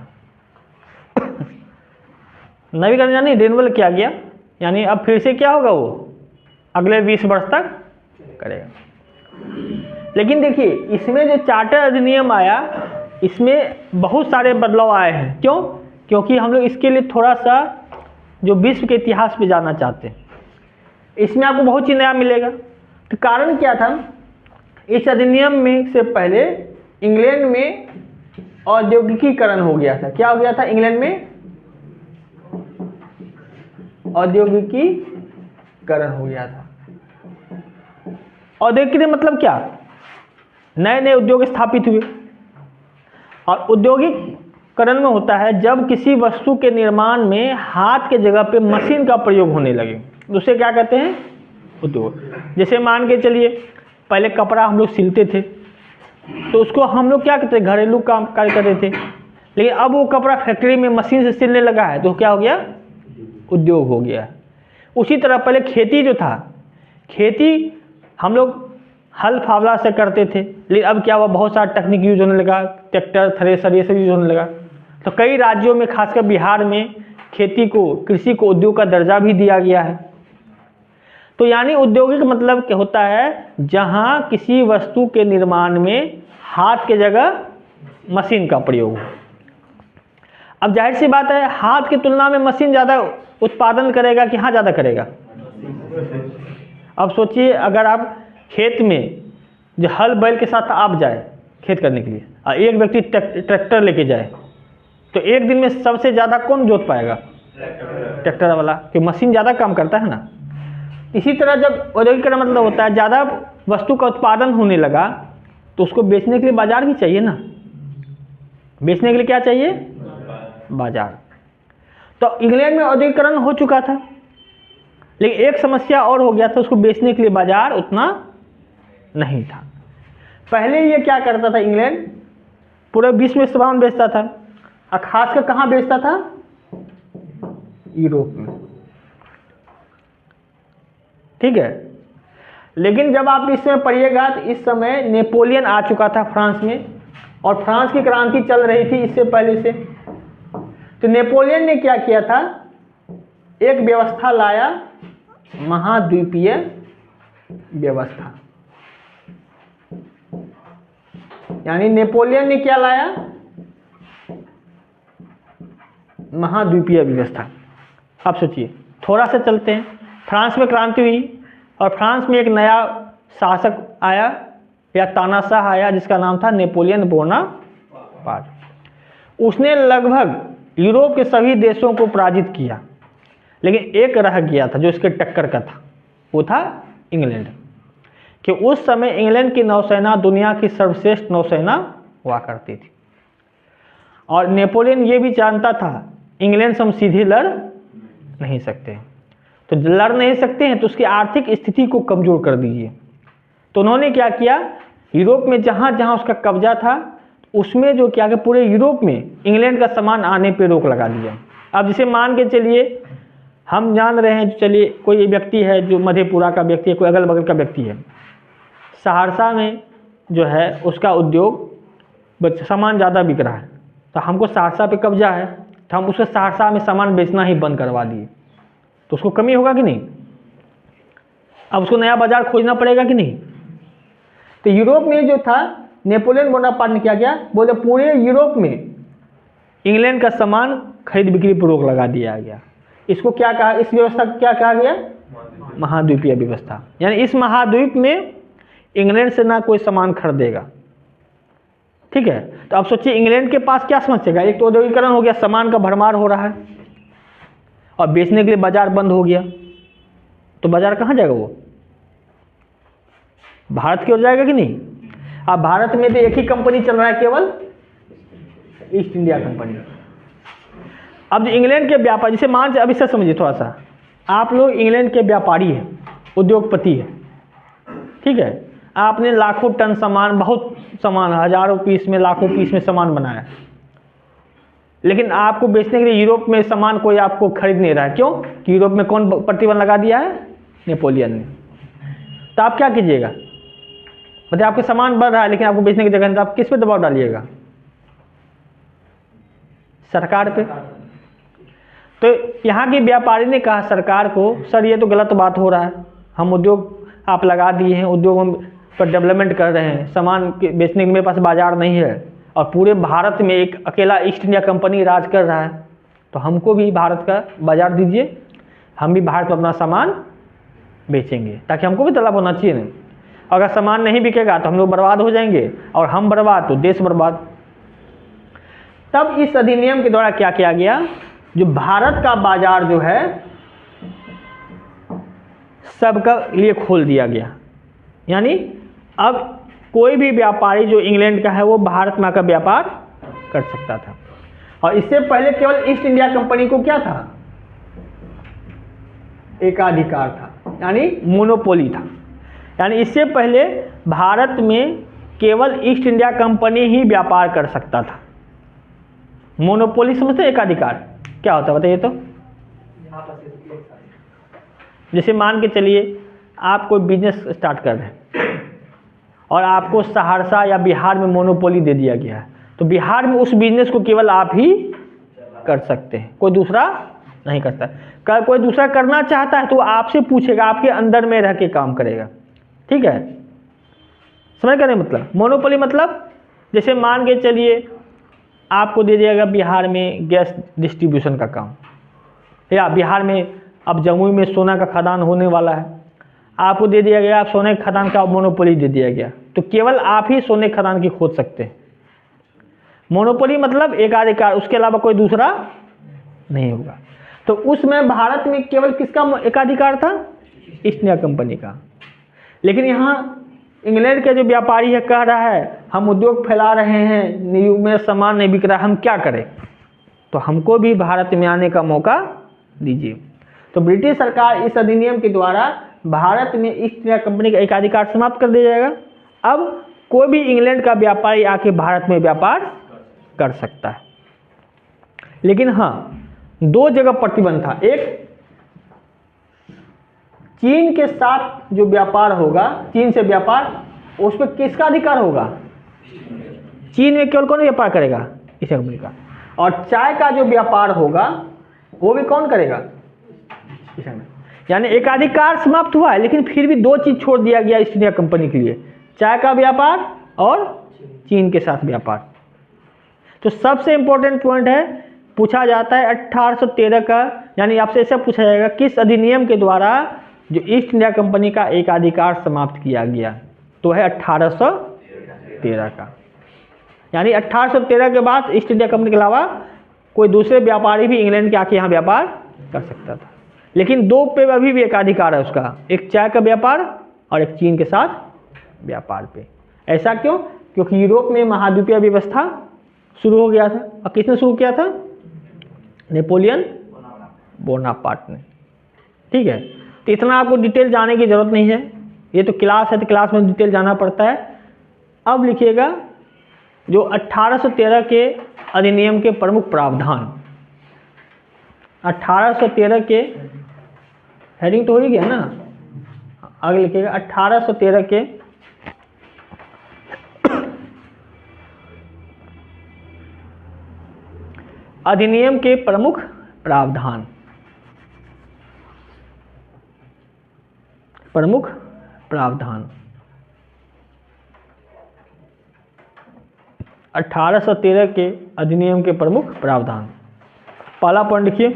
नवीकरण यानी रिन्यूअल किया गया, यानी अब फिर से क्या होगा, वो अगले 20 वर्ष तक करेगा। लेकिन देखिए इसमें जो चार्टर अधिनियम आया, इसमें बहुत सारे बदलाव आए हैं। क्यों? क्योंकि हम लोग इसके लिए थोड़ा सा जो विश्व के इतिहास पे जानना चाहते हैं। इसमें आपको बहुत चीज़ नया मिलेगा। तो कारण क्या था, इस अधिनियम में से पहले इंग्लैंड में औद्योगिकीकरण हो गया था। क्या हो गया था इंग्लैंड में? औद्योगिकीकरण हो गया था। औद्योगिक मतलब क्या? नए नए उद्योग स्थापित हुए। और औद्योगिकरण में होता है जब किसी वस्तु के निर्माण में हाथ के जगह पे मशीन का प्रयोग होने लगे, उसे क्या कहते हैं? उद्योग। जैसे मान के चलिए पहले कपड़ा हम लोग सिलते थे, तो उसको हम लोग क्या कहते हैं? घरेलू काम कार्य करते थे। लेकिन अब वो कपड़ा फैक्ट्री में मशीन से सिलने लगा है, तो क्या हो गया? उद्योग हो गया। उसी तरह पहले खेती जो था, खेती हम लोग हल फावला से करते थे, लेकिन अब क्या हुआ, बहुत सारा टेक्निक यूज होने लगा, ट्रैक्टर, थ्रेसर, ये सब यूज होने लगा। तो कई राज्यों में खासकर बिहार में खेती को, कृषि को उद्योग का दर्जा भी दिया गया है। तो यानी औद्योगिक मतलब क्या होता है? जहां किसी वस्तु के निर्माण में हाथ के जगह मशीन का प्रयोग हो। अब जाहिर सी बात है, हाथ की तुलना में मशीन ज़्यादा उत्पादन करेगा कि हाँ ज़्यादा करेगा? अब सोचिए अगर आप खेत में जो हल बैल के साथ आप जाए खेत करने के लिए, और एक व्यक्ति ट्रैक्टर लेके जाए, तो एक दिन में सबसे ज़्यादा कौन जोत पाएगा? ट्रैक्टर वाला, कि मशीन ज़्यादा काम करता है ना। इसी तरह जब औद्योगिकरण मतलब होता है ज़्यादा वस्तु का उत्पादन होने लगा, तो उसको बेचने के लिए बाजार भी चाहिए ना। बेचने के लिए क्या चाहिए? बाजार। तो इंग्लैंड में औद्योगिकरण हो चुका था, लेकिन एक समस्या और हो गया था, उसको बेचने के लिए बाजार उतना नहीं था। पहले ये क्या करता था, इंग्लैंड पूरे विश्व में सामान बेचता था, और खासकर कहाँ बेचता था? यूरोप में। ठीक है। लेकिन जब आप इसमें पढ़िएगा तो इस समय नेपोलियन आ चुका था फ्रांस में, और फ्रांस की क्रांति चल रही थी इससे पहले से। तो नेपोलियन ने क्या किया था, एक व्यवस्था लाया, महाद्वीपीय व्यवस्था। यानी नेपोलियन ने क्या लाया? महाद्वीपीय व्यवस्था। आप सोचिए, थोड़ा सा चलते हैं। फ्रांस में क्रांति हुई, और फ्रांस में एक नया शासक आया या तानाशाह आया, जिसका नाम था नेपोलियन बोनापार्ट। उसने लगभग यूरोप के सभी देशों को पराजित किया, लेकिन एक रह गया था जो इसके टक्कर का था, वो था इंग्लैंड। कि उस समय इंग्लैंड की नौसेना दुनिया की सर्वश्रेष्ठ नौसेना हुआ करती थी, और नेपोलियन ये भी जानता था इंग्लैंड से हम सीधे लड़ नहीं सकते, तो लड़ नहीं सकते हैं तो उसकी आर्थिक स्थिति को कमज़ोर कर दीजिए। तो उन्होंने क्या किया, यूरोप में जहाँ जहाँ उसका कब्जा था उसमें जो किया कि पूरे यूरोप में इंग्लैंड का सामान आने पे रोक लगा दिया। अब जैसे मान के चलिए हम जान रहे हैं, चलिए कोई व्यक्ति है जो मधेपुरा का व्यक्ति है, कोई अगल बगल का व्यक्ति है, सहरसा में जो है उसका उद्योग सामान ज़्यादा बिक रहा है, तो हमको सहरसा पे कब्जा है, तो हम उसको सहरसा में सामान बेचना ही बंद करवा दिए, तो उसको कमी होगा कि नहीं? अब उसको नया बाजार खोजना पड़ेगा कि नहीं? तो यूरोप में जो था, नेपोलियन बोनापार्ट ने क्या किया, बोले पूरे यूरोप में इंग्लैंड का सामान खरीद बिक्री पर रोक लगा दिया गया। इसको क्या कहा, इस व्यवस्था को क्या कहा गया? महाद्वीपीय व्यवस्था। यानी इस महाद्वीप में इंग्लैंड से ना कोई सामान खरीदेगा। ठीक है। तो अब सोचिए इंग्लैंड के पास क्या समस्या, एक तो औद्योगिकरण हो गया, सामान का भरमार हो रहा है, और बेचने के लिए बाजार बंद हो गया, तो बाजार कहाँ जाएगा? वो भारत की ओर जाएगा कि नहीं? अब भारत में तो एक ही कंपनी चल रहा है, केवल ईस्ट इंडिया कंपनी। अब जो इंग्लैंड के व्यापारी, जिसे मान से, अब इससे समझिए थोड़ा सा, आप लोग इंग्लैंड के व्यापारी हैं, उद्योगपति है, ठीक है, आपने लाखों टन सामान, बहुत सामान, हजारों पीस में, लाखों पीस में सामान बनाया, लेकिन आपको बेचने के लिए यूरोप में सामान कोई आपको खरीद नहीं रहा है। क्यों? कि यूरोप में कौन प्रतिबंध लगा दिया है? नेपोलियन ने। तो आप क्या कीजिएगा? मतलब आपके सामान बढ़ रहा है लेकिन आपको बेचने की जगह नहीं, तो आप किस पे दबाव डालिएगा? सरकार पे। तो यहाँ के व्यापारी ने कहा सरकार को, सर ये तो गलत बात हो रहा है, हम उद्योग आप लगा दिए हैं, उद्योग हम पर डेवलपमेंट कर रहे हैं, सामान बेचने के मेरे पास बाजार नहीं है और पूरे भारत में एक अकेला ईस्ट इंडिया कंपनी राज कर रहा है, तो हमको भी भारत का बाजार दीजिए, हम भी भारत में अपना सामान बेचेंगे, ताकि हमको भी तलब होना चाहिए ना। अगर सामान नहीं बिकेगा तो हम लोग बर्बाद हो जाएंगे, और हम बर्बाद तो देश बर्बाद। तब इस अधिनियम के द्वारा क्या किया गया, जो भारत का बाजार जो है सबका लिए खोल दिया गया। यानी अब कोई भी व्यापारी जो इंग्लैंड का है वो भारत में आकर व्यापार कर सकता था। और इससे पहले केवल ईस्ट इंडिया कंपनी को क्या था? एकाधिकार था, यानी मोनोपोली था। यानी इससे पहले भारत में केवल ईस्ट इंडिया कंपनी ही व्यापार कर सकता था। मोनोपोली समझते? एकाधिकार क्या होता है बताइए तो? जैसे मान के चलिए आप कोई बिजनेस स्टार्ट कर रहे हैं और आपको सहरसा या बिहार में मोनोपोली दे दिया गया है, तो बिहार में उस बिजनेस को केवल आप ही कर सकते हैं, कोई दूसरा नहीं करता। कोई दूसरा करना चाहता है तो आपसे पूछेगा, आपके अंदर में रह के काम करेगा। ठीक है, समझ गए मतलब? मोनोपोली मतलब जैसे मान के चलिए आपको दे दिया गया बिहार में गैस डिस्ट्रीब्यूशन का काम, या बिहार में अब जमुई में सोना का खदान होने वाला है, आपको दे दिया गया, आप सोने के खदान का मोनोपोली दे दिया गया, तो केवल आप ही सोने के खदान की खोद सकते हैं। मोनोपोली मतलब एकाधिकार, उसके अलावा कोई दूसरा नहीं होगा। तो उसमें भारत में केवल किसका एकाधिकार था? ईस्ट इंडिया कंपनी का। लेकिन यहाँ इंग्लैंड के जो व्यापारी है कह रहा है हम उद्योग फैला रहे हैं, न्यू में सामान नहीं बिक रहा, हम क्या करें? तो हमको भी भारत में आने का मौका दीजिए। तो ब्रिटिश सरकार इस अधिनियम के द्वारा भारत में ईस्ट इंडिया कंपनी का एकाधिकार समाप्त कर दिया जाएगा। अब कोई भी इंग्लैंड का व्यापारी आके भारत में व्यापार कर सकता है। लेकिन हाँ, दो जगह प्रतिबंध था। एक, चीन के साथ जो व्यापार होगा, चीन से व्यापार, उस पर किसका अधिकार होगा? चीन में केवल कौन व्यापार करेगा? इस कंपनी का। और चाय का जो व्यापार होगा वो भी कौन करेगा? यानी एकाधिकार समाप्त हुआ है, लेकिन फिर भी दो चीज छोड़ दिया गया ईस्ट इंडिया कंपनी के लिए, चाय का व्यापार और चीन के साथ व्यापार। तो सबसे इंपॉर्टेंट पॉइंट है, पूछा जाता है 1813 का, यानी आपसे ऐसा पूछा जाएगा किस अधिनियम के द्वारा जो ईस्ट इंडिया कंपनी का एकाधिकार समाप्त किया गया, तो है 1813 का। यानी 1813 के बाद ईस्ट इंडिया कंपनी के अलावा कोई दूसरे व्यापारी भी इंग्लैंड के आके यहाँ व्यापार कर सकता था। लेकिन दो पे अभी भी एकाधिकार है उसका, एक चाय का व्यापार और एक चीन के साथ व्यापार पे। ऐसा क्यों? क्योंकि यूरोप में महाद्वीपीय व्यवस्था शुरू हो गया था। और किसने शुरू किया था? नेपोलियन बोनापार्ट ने। ठीक है, तो इतना आपको डिटेल जाने की जरूरत नहीं है, ये तो क्लास है, तो क्लास में डिटेल जाना पड़ता है। अब लिखिएगा जो 1813 के अधिनियम के प्रमुख प्रावधान। 1813 के हेडिंग तो हो ही गया ना, आगे लिखिएगा 1813 के अधिनियम के प्रमुख प्रावधान। प्रमुख प्रावधान 1813 के अधिनियम के प्रमुख प्रावधान। पहला पॉइंट लिखिए,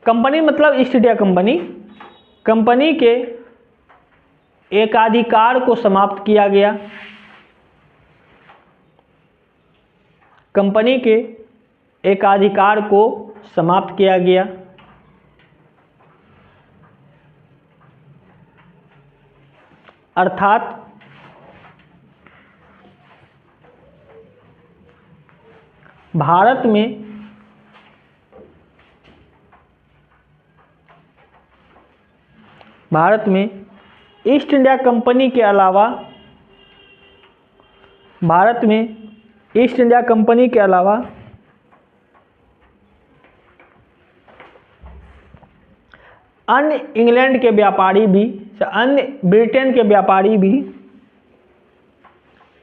कंपनी मतलब ईस्ट इंडिया कंपनी, कंपनी के एकाधिकार को समाप्त किया गया। कंपनी के एकाधिकार को समाप्त किया गया। अर्थात भारत में ईस्ट इंडिया कंपनी के अलावा भारत में ईस्ट इंडिया कंपनी के अलावा अन्य इंग्लैंड के व्यापारी भी, अन्य ब्रिटेन के व्यापारी भी,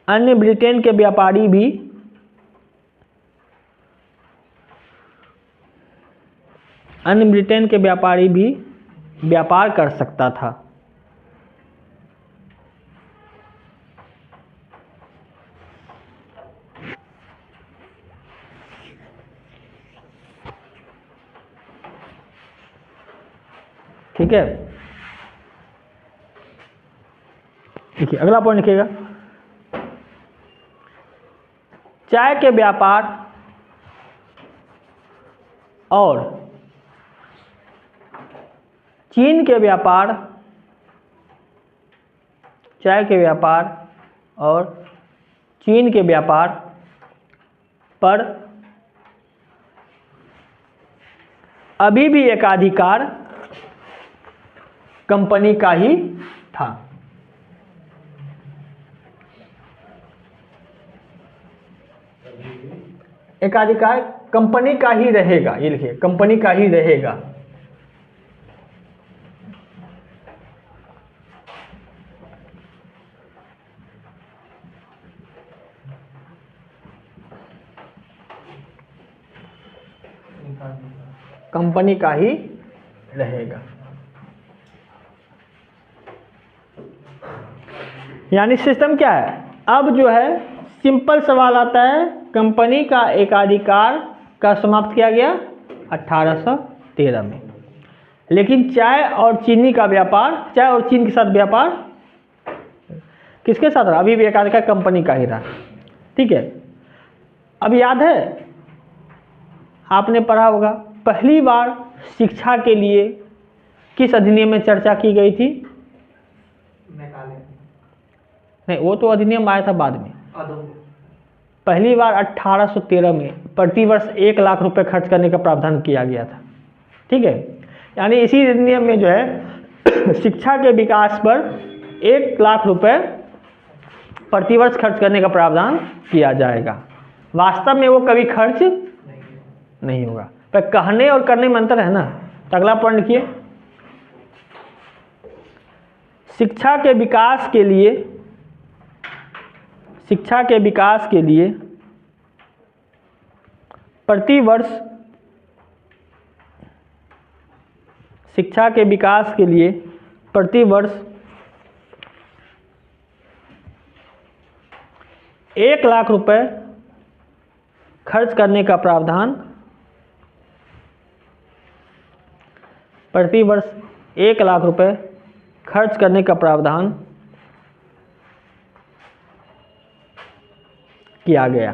अन्य ब्रिटेन के व्यापारी भी अन्य ब्रिटेन के व्यापारी भी व्यापार कर सकता था। ठीक है, देखिए अगला पॉइंट लिखिएगा, चाय के व्यापार और चीन के व्यापार, चाय के व्यापार और चीन के व्यापार पर अभी भी एकाधिकार कंपनी का ही था। एकाधिकार कंपनी का ही रहेगा, ये लिखिए कंपनी का ही रहेगा। कंपनी का ही रहेगा, यानी सिस्टम क्या है, अब जो है सिंपल सवाल आता है, कंपनी का एकाधिकार का समाप्त किया गया 1813 में, लेकिन चाय और चीनी का व्यापार, चाय और चीन के साथ व्यापार किसके साथ रहा, अभी भी एकाधिकार कंपनी का ही रहा। ठीक है, अब याद है आपने पढ़ा होगा, पहली बार शिक्षा के लिए किस अधिनियम में चर्चा की गई थी? नहीं, वो तो अधिनियम आया था बाद में। पहली बार 1813 में प्रतिवर्ष 1 लाख रुपए खर्च करने का प्रावधान किया गया था। ठीक है, यानी इसी अधिनियम में जो है शिक्षा के विकास पर 1 लाख रुपए प्रतिवर्ष खर्च करने का प्रावधान किया जाएगा। वास्तव में वो कभी खर्च नहीं होगा, पर कहने और करने में अंतर है ना। तो अगला पॉइंट लिखिए, शिक्षा के विकास के लिए, शिक्षा के विकास के लिए प्रतिवर्ष, शिक्षा के विकास के लिए प्रतिवर्ष 1 लाख रुपए खर्च करने का प्रावधान, प्रतिवर्ष 1 लाख रुपए खर्च करने का प्रावधान किया गया।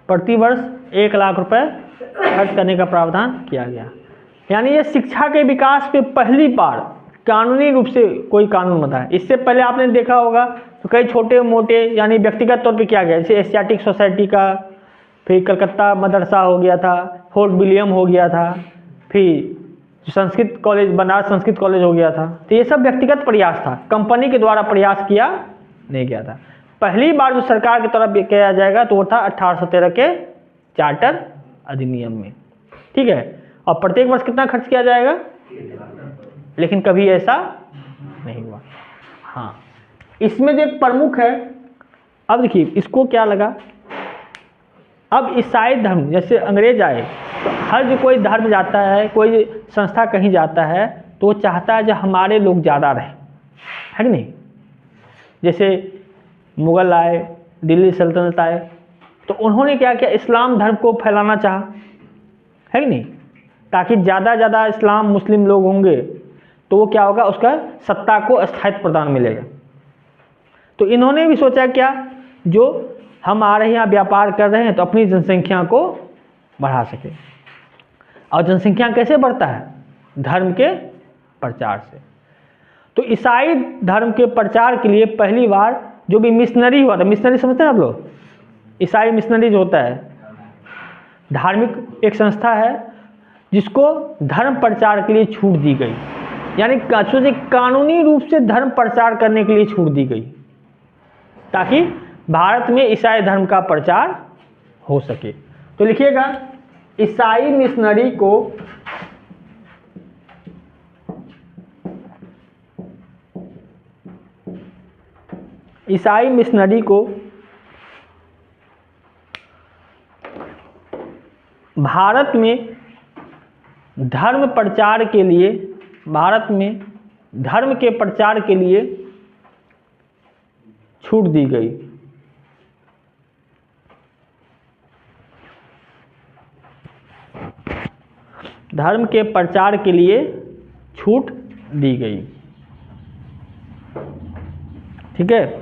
प्रतिवर्ष 1 लाख रुपए खर्च करने का प्रावधान किया गया, यानी ये शिक्षा के विकास पे पहली बार कानूनी रूप से कोई कानून बना है। इससे पहले आपने देखा होगा तो कई छोटे मोटे यानी व्यक्तिगत तौर पे किया गया, जैसे एशियाटिक सोसाइटी का, फिर कलकत्ता मदरसा हो गया था, फोर्ट विलियम हो गया था, फिर संस्कृत कॉलेज, बनारस संस्कृत कॉलेज हो गया था। तो ये सब व्यक्तिगत प्रयास था, कंपनी के द्वारा प्रयास किया नहीं गया था। पहली बार जो सरकार की तरफ किया जाएगा तो वो था 1813 के चार्टर अधिनियम में। ठीक है, और प्रत्येक वर्ष कितना खर्च किया जाएगा, लेकिन कभी ऐसा नहीं हुआ। हाँ, इसमें जो एक प्रमुख है, अब देखिए इसको क्या लगा, अब ईसाई धर्म, जैसे अंग्रेज आए तो हर जो कोई धर्म जाता है, कोई संस्था कहीं जाता है तो वो चाहता है जो हमारे लोग ज़्यादा रहें, है कि नहीं। जैसे मुग़ल आए, दिल्ली सल्तनत आए, तो उन्होंने क्या किया, इस्लाम धर्म को फैलाना चाहा, है कि नहीं, ताकि ज़्यादा इस्लाम मुस्लिम लोग होंगे तो वो क्या होगा, उसका सत्ता को स्थायित्व प्रदान मिलेगा। तो इन्होंने भी सोचा क्या, जो हम आ रहे यहाँ व्यापार कर रहे हैं तो अपनी जनसंख्या को बढ़ा सके। और जनसंख्या कैसे बढ़ता है, धर्म के प्रचार से। तो ईसाई धर्म के प्रचार के लिए पहली बार जो भी मिशनरी हुआ था, मिशनरी समझते हैं आप लोग, ईसाई मिशनरी जो होता है, धार्मिक एक संस्था है जिसको धर्म प्रचार के लिए छूट दी गई, यानी सोचिए कानूनी रूप से धर्म प्रचार करने के लिए छूट दी गई ताकि भारत में ईसाई धर्म का प्रचार हो सके। तो लिखिएगा ईसाई मिशनरी को भारत में धर्म प्रचार के लिए, भारत में धर्म के प्रचार के लिए छूट दी गई। धर्म के प्रचार के लिए छूट दी गई। ठीक है,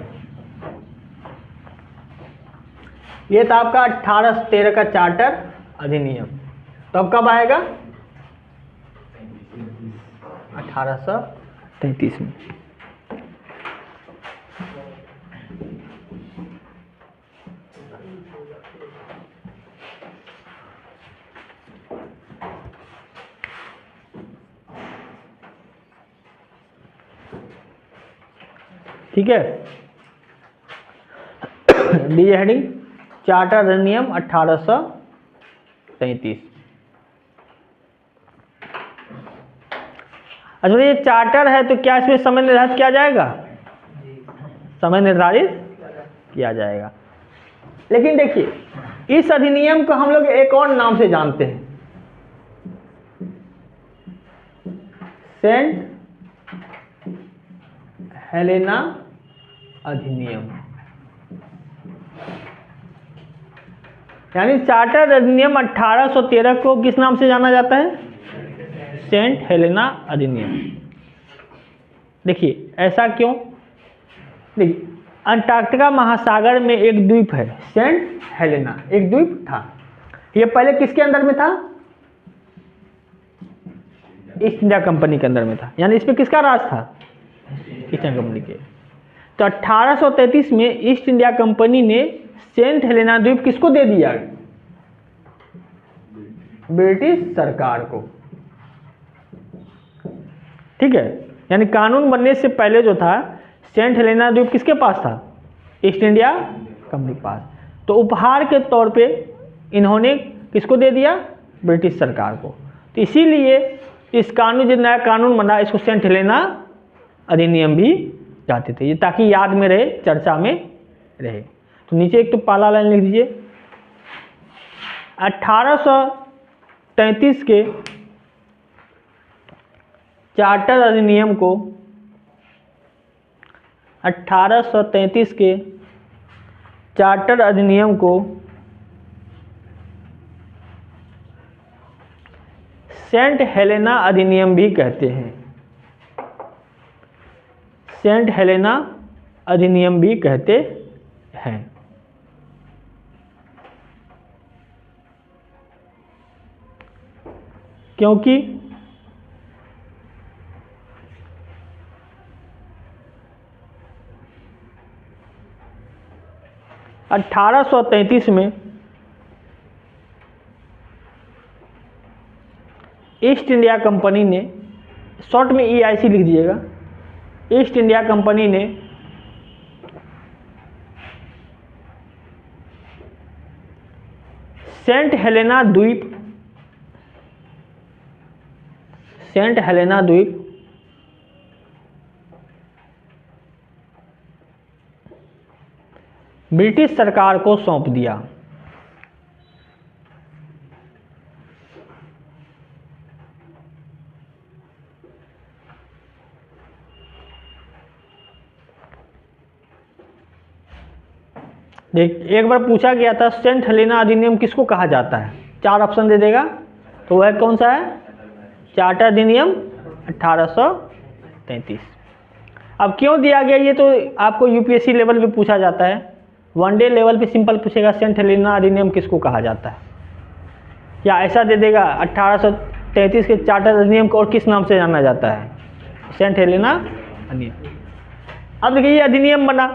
ये था आपका 1813 का चार्टर अधिनियम। तो अब कब आएगा? 1833 में। ठीक है, डी हेडिंग चार्टर अधिनियम 1833। अच्छा, ये चार्टर है तो क्या इसमें समय निर्धारित किया जाएगा? समय निर्धारित किया जाएगा। लेकिन देखिए, इस अधिनियम को हम लोग एक और नाम से जानते हैं, सेंट हेलेना अधिनियम। यानी चार्टर अधिनियम 1813 को किस नाम से जाना जाता है? सेंट हेलेना अधिनियम। देखिए ऐसा क्यों? देखिए, अंटार्कटिका महासागर में एक द्वीप है सेंट हेलेना, एक द्वीप था। ये पहले किसके अंदर में था? ईस्ट इंडिया कंपनी के अंदर में था। यानी इसमें किसका राज था? ईस्ट इंडिया कंपनी के। तो 1833 में ईस्ट इंडिया कंपनी ने सेंट हेलेना द्वीप किसको दे दिया? ब्रिटिश सरकार को। ठीक है, यानी कानून बनने से पहले जो था सेंट हेलेना द्वीप किसके पास था? ईस्ट इंडिया कंपनी के पास। तो उपहार के तौर पे इन्होंने किसको दे दिया? ब्रिटिश सरकार को। तो इसीलिए इस कानून, जो नया कानून बना, इसको सेंट हेलेना अधिनियम भी जाते थे, ये ताकि याद में रहे, चर्चा में रहे। तो नीचे एक तो पहला लाइन लिख दीजिए, 1833 के चार्टर अधिनियम को, 1833 के चार्टर अधिनियम को सेंट हेलेना अधिनियम भी कहते हैं। सेंट हेलेना अधिनियम भी कहते हैं। क्योंकि अठारह सौ 33 में ईस्ट इंडिया कंपनी ने, शॉर्ट में EIC लिख दीजिएगा, ईस्ट इंडिया कंपनी ने सेंट हेलेना द्वीप, सेंट हेलेना द्वीप ब्रिटिश सरकार को सौंप दिया। देख, एक बार पूछा गया था सेंट हेलेना अधिनियम किसको कहा जाता है? 4 ऑप्शन दे देगा, तो वह कौन सा है? चार्टर अधिनियम 1833। अब क्यों दिया गया ये तो आपको UPSC लेवल पे पूछा जाता है, वनडे लेवल पे सिंपल पूछेगा सेंट हेलेना अधिनियम किसको कहा जाता है, या ऐसा दे देगा 1833 के चार्टर अधिनियम को और किस नाम से जाना जाता है? सेंट हेलेना अधिनियम। अब देखिए ये अधिनियम बना,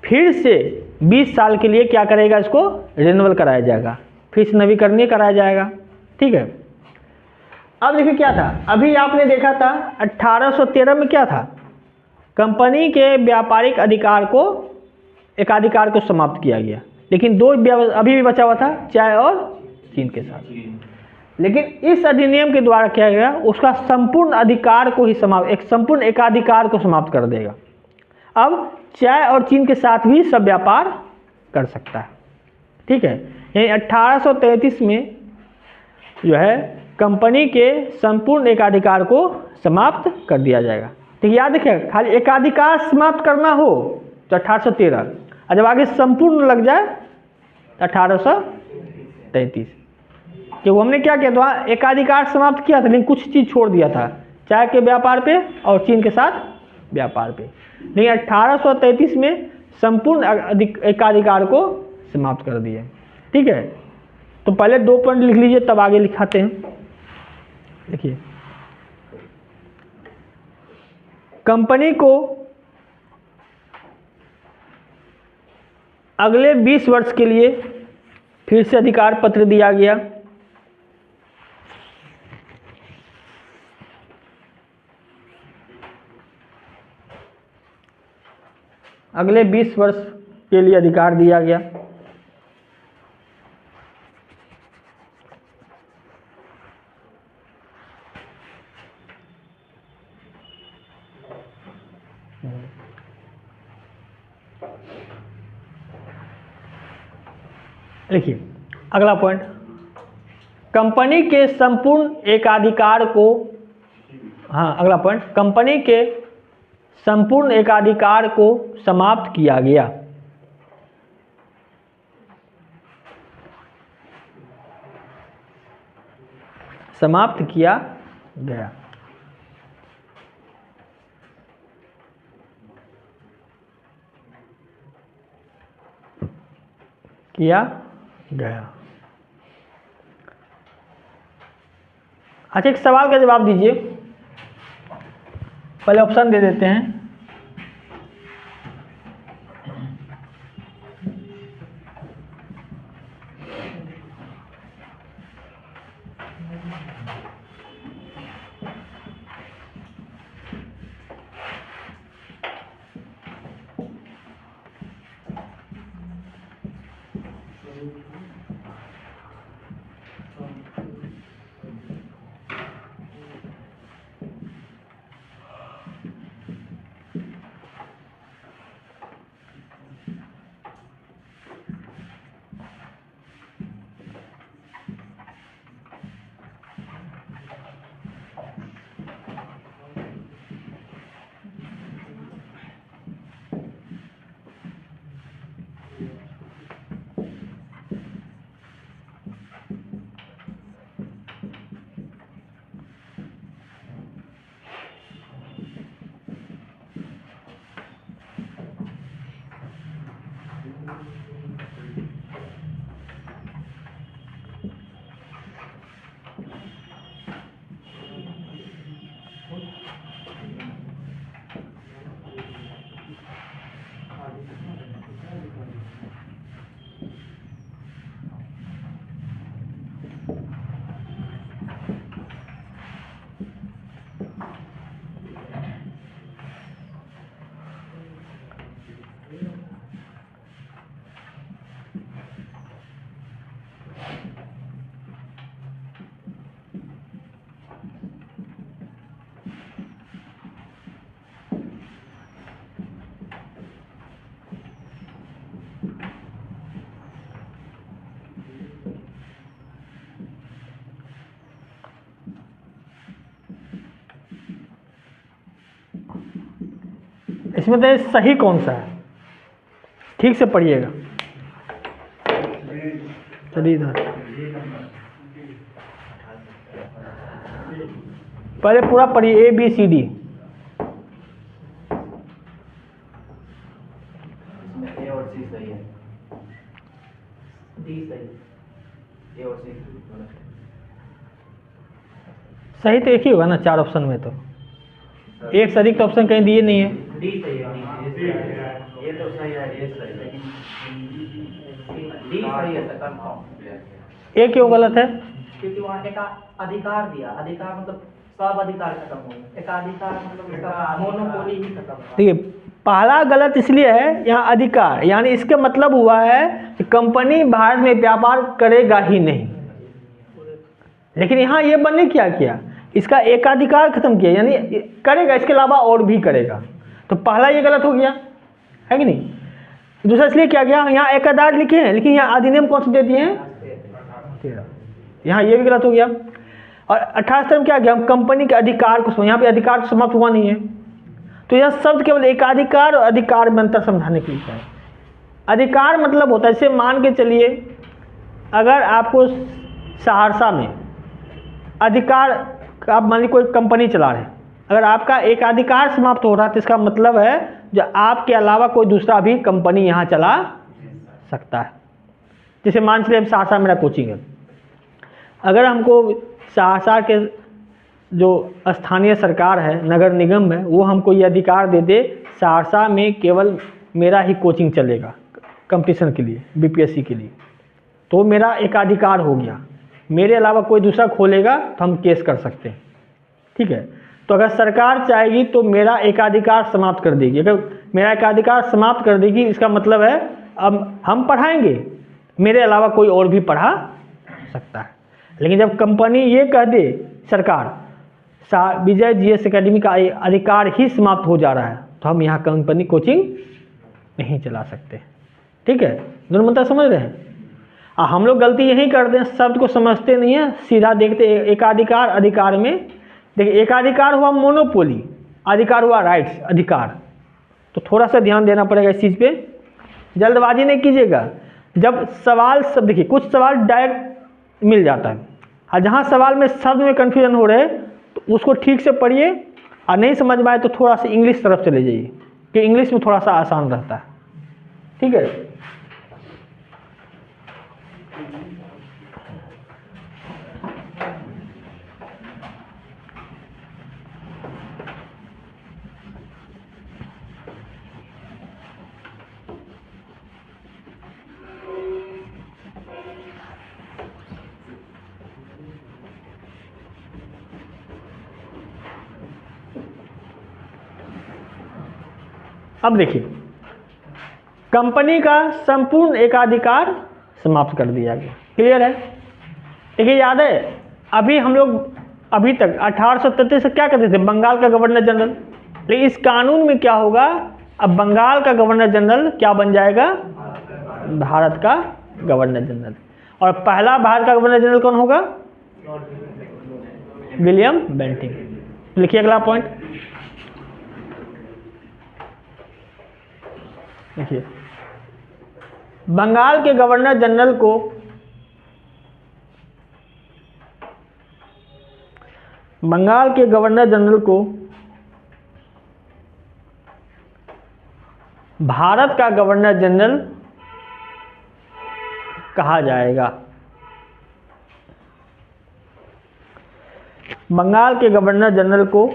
फिर से 20 साल के लिए क्या करेगा? इसको रिन्यूअल कराया जाएगा, फिर से नवीकरणीय कराया जाएगा। ठीक है, अब देखिए क्या था, अभी आपने देखा था 1813 में क्या था, कंपनी के व्यापारिक अधिकार को, एकाधिकार को समाप्त किया गया। लेकिन दो अभी भी बचा हुआ था, चाय और चीन के साथ। लेकिन इस अधिनियम के द्वारा क्या गया, उसका संपूर्ण अधिकार को ही समाप्त, एक संपूर्ण एकाधिकार को समाप्त कर देगा। अब चाय और चीन के साथ भी सब व्यापार कर सकता है। ठीक है, यानी 1833 में जो है कंपनी के संपूर्ण एकाधिकार को समाप्त कर दिया जाएगा। ठीक, याद रखिए, खाली एकाधिकार समाप्त करना हो तो 1813, और जब आगे संपूर्ण लग जाए तो 1833। कि वो हमने क्या किया था, एकाधिकार समाप्त किया था लेकिन कुछ चीज़ छोड़ दिया था, चाय के व्यापार पे और चीन के साथ व्यापार पे। लेकिन 1833 में संपूर्ण एकाधिकार को समाप्त कर दिए। ठीक है, तो पहले 2 पॉइंट लिख लीजिए, तब आगे लिखाते हैं। देखिए, कंपनी को अगले 20 वर्ष के लिए फिर से अधिकार पत्र दिया गया। अगले 20 वर्ष के लिए अधिकार दिया गया। लिखिए अगला पॉइंट, कंपनी के संपूर्ण एकाधिकार को, हाँ अगला पॉइंट, कंपनी के संपूर्ण एकाधिकार को समाप्त किया गया। समाप्त किया गया। किया गया। अच्छा, एक सवाल का जवाब दीजिए, पहले ऑप्शन दे देते हैं। इसमें तो सही कौन सा है, ठीक से पढ़िएगा। चलिए इधर पहले पूरा पढ़िए, ABCD। ए और सी सही है, डी सही, ए और सी सही तो एक ही होगा ना 4 ऑप्शन में, तो एक से अधिक तो ऑप्शन कहीं दिए नहीं है। डी सही है, ये तो सही है, ये सही है, लेकिन डी सही है, कंफर्म। ए क्यों गलत है? क्योंकि वहाँ एक अधिकार दिया, अधिकार मतलब सब अधिकार खत्म हो गया, एकाधिकार मतलब मोनोपोली ही खत्म हुआ। देखिए पहला गलत इसलिए है, यहाँ अधिकार यानी इसका मतलब हुआ है कि कंपनी भारत में व्यापार करेगा ही नहीं, लेकिन यहाँ ये बंद नहीं किया, इसका एकाधिकार खत्म किया, यानी करेगा इसके अलावा और भी करेगा। तो पहला ये गलत हो गया है कि नहीं। दूसरा इसलिए क्या गया, यहाँ एकाधिकार लिखे हैं लेकिन यहाँ अधिनियम कौन से दे दिए हैं, 13, यहाँ ये भी गलत हो गया। और 28 में क्या गया, हम कंपनी के अधिकार को, यहाँ पे अधिकार तो समाप्त हुआ नहीं है, तो यह शब्द केवल एकाधिकार और अधिकार में अंतर समझाने के लिए है। अधिकार मतलब होता है, जैसे मान के चलिए अगर आपको सहरसा में अधिकार, आप मान लीजिए कोई कंपनी चला रहे हैं, अगर आपका एकाधिकार समाप्त हो रहा है तो इसका मतलब है जो आपके अलावा कोई दूसरा भी कंपनी यहाँ चला सकता है। जैसे मान चलिए सहरसा मेरा कोचिंग है, अगर हमको सहरसा के जो स्थानीय सरकार है, नगर निगम है, वो हमको ये अधिकार दे दे सहरसा में केवल मेरा ही कोचिंग चलेगा कंपटीशन के लिए, बीपीएससी के लिए, तो मेरा एकाधिकार हो गया, मेरे अलावा कोई दूसरा खोलेगा तो हम केस कर सकते हैं, ठीक है। तो अगर सरकार चाहेगी तो मेरा एकाधिकार समाप्त कर देगी, अगर मेरा एकाधिकार समाप्त कर देगी इसका मतलब है अब हम पढ़ाएंगे, मेरे अलावा कोई और भी पढ़ा सकता है। लेकिन जब कंपनी ये कह दे सरकार विजय जीएस एकेडमी का अधिकार ही समाप्त हो जा रहा है, तो हम यहाँ कंपनी कोचिंग नहीं चला सकते, ठीक है। दोनों मतलब समझ रहे हैं। हम लोग गलती यही करते हैं, शब्द को समझते नहीं है, सीधा देखते एकाधिकार अधिकार में। देखिए एकाधिकार हुआ मोनोपोली, अधिकार हुआ राइट्स अधिकार, तो थोड़ा सा ध्यान देना पड़ेगा इस चीज़ पे, जल्दबाजी नहीं कीजिएगा। जब सवाल सब देखिए कुछ सवाल डायरेक्ट मिल जाता है, और जहाँ सवाल में शब्द में कन्फ्यूजन हो रहे तो उसको ठीक से पढ़िए, और नहीं समझ में आए तो थोड़ा सा इंग्लिश तरफ चले जाइए, कि इंग्लिश में थोड़ा सा आसान रहता है, ठीक है। अब देखिए कंपनी का संपूर्ण एकाधिकार समाप्त कर दिया गया, क्लियर है। देखिए याद है अभी हम लोग अभी तक 1833 से क्या करते थे, बंगाल का गवर्नर जनरल, लेकिन इस कानून में क्या होगा, अब बंगाल का गवर्नर जनरल क्या बन जाएगा, भारत का गवर्नर जनरल। और पहला भारत का गवर्नर जनरल कौन होगा, विलियम बेंटिक। लिखिए अगला पॉइंट, देखिए बंगाल के गवर्नर जनरल को भारत का गवर्नर जनरल कहा जाएगा। बंगाल के गवर्नर जनरल को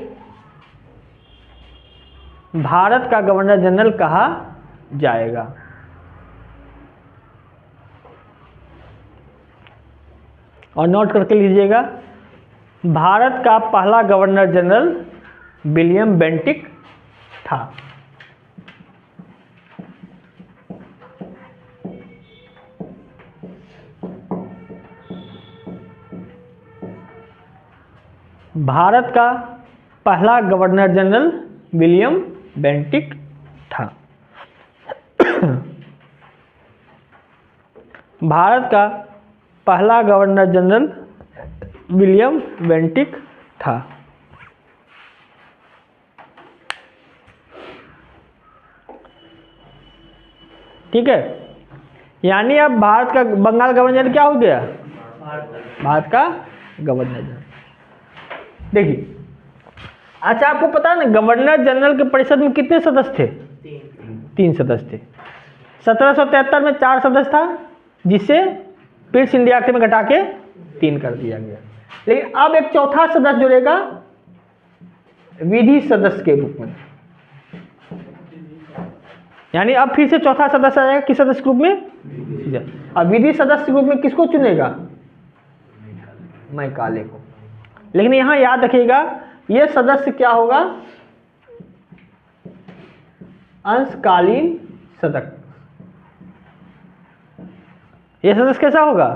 भारत का गवर्नर जनरल कहा जाएगा। और नोट करके लीजिएगा, भारत का पहला गवर्नर जनरल विलियम बेंटिक था। भारत का पहला गवर्नर जनरल विलियम बेंटिक था। भारत का पहला गवर्नर जनरल विलियम बेंटिक था। ठीक है, यानी अब भारत का बंगाल गवर्नर जनरल क्या हो गया, भारत का गवर्नर जनरल। देखिए अच्छा, आपको पता है ना गवर्नर जनरल के परिषद में कितने सदस्य थे, 3 सदस्य थे। 1773 में 4 सदस्य था, जिसे पीस इंडिया एक्ट में घटा के 3 कर दिया गया। लेकिन अब एक चौथा सदस्य जुड़ेगा विधि सदस्य के रूप में, यानी अब फिर से चौथा सदस्य आ जाएगा किस सदस्य के रूप में। अब विधि सदस्य के रूप में किसको चुनेगा, मैकाले को। लेकिन यहाँ याद रखिएगा ये सदस्य क्या होगा, अंशकालीन सदस्य। ये सदस्य कैसा होगा,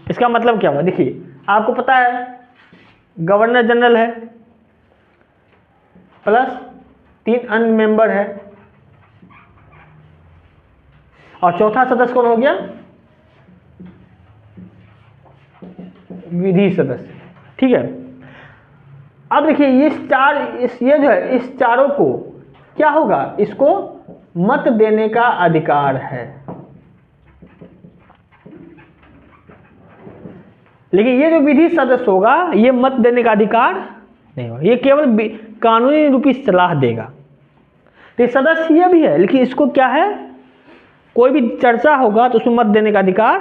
इसका मतलब क्या होगा, देखिए आपको पता है गवर्नर जनरल है प्लस 3 अन्य मेंबर है, और चौथा सदस्य कौन हो गया, विधि सदस्य। ठीक है, अब देखिए ये जो है इस चारों को क्या होगा, इसको मत देने का अधिकार है। लेकिन ये जो विधि सदस्य होगा ये मत देने का अधिकार नहीं होगा, ये केवल कानूनी रूपी सलाह देगा। तो ये सदस्य ये भी है, लेकिन इसको क्या है, कोई भी चर्चा होगा तो उसमें मत देने का अधिकार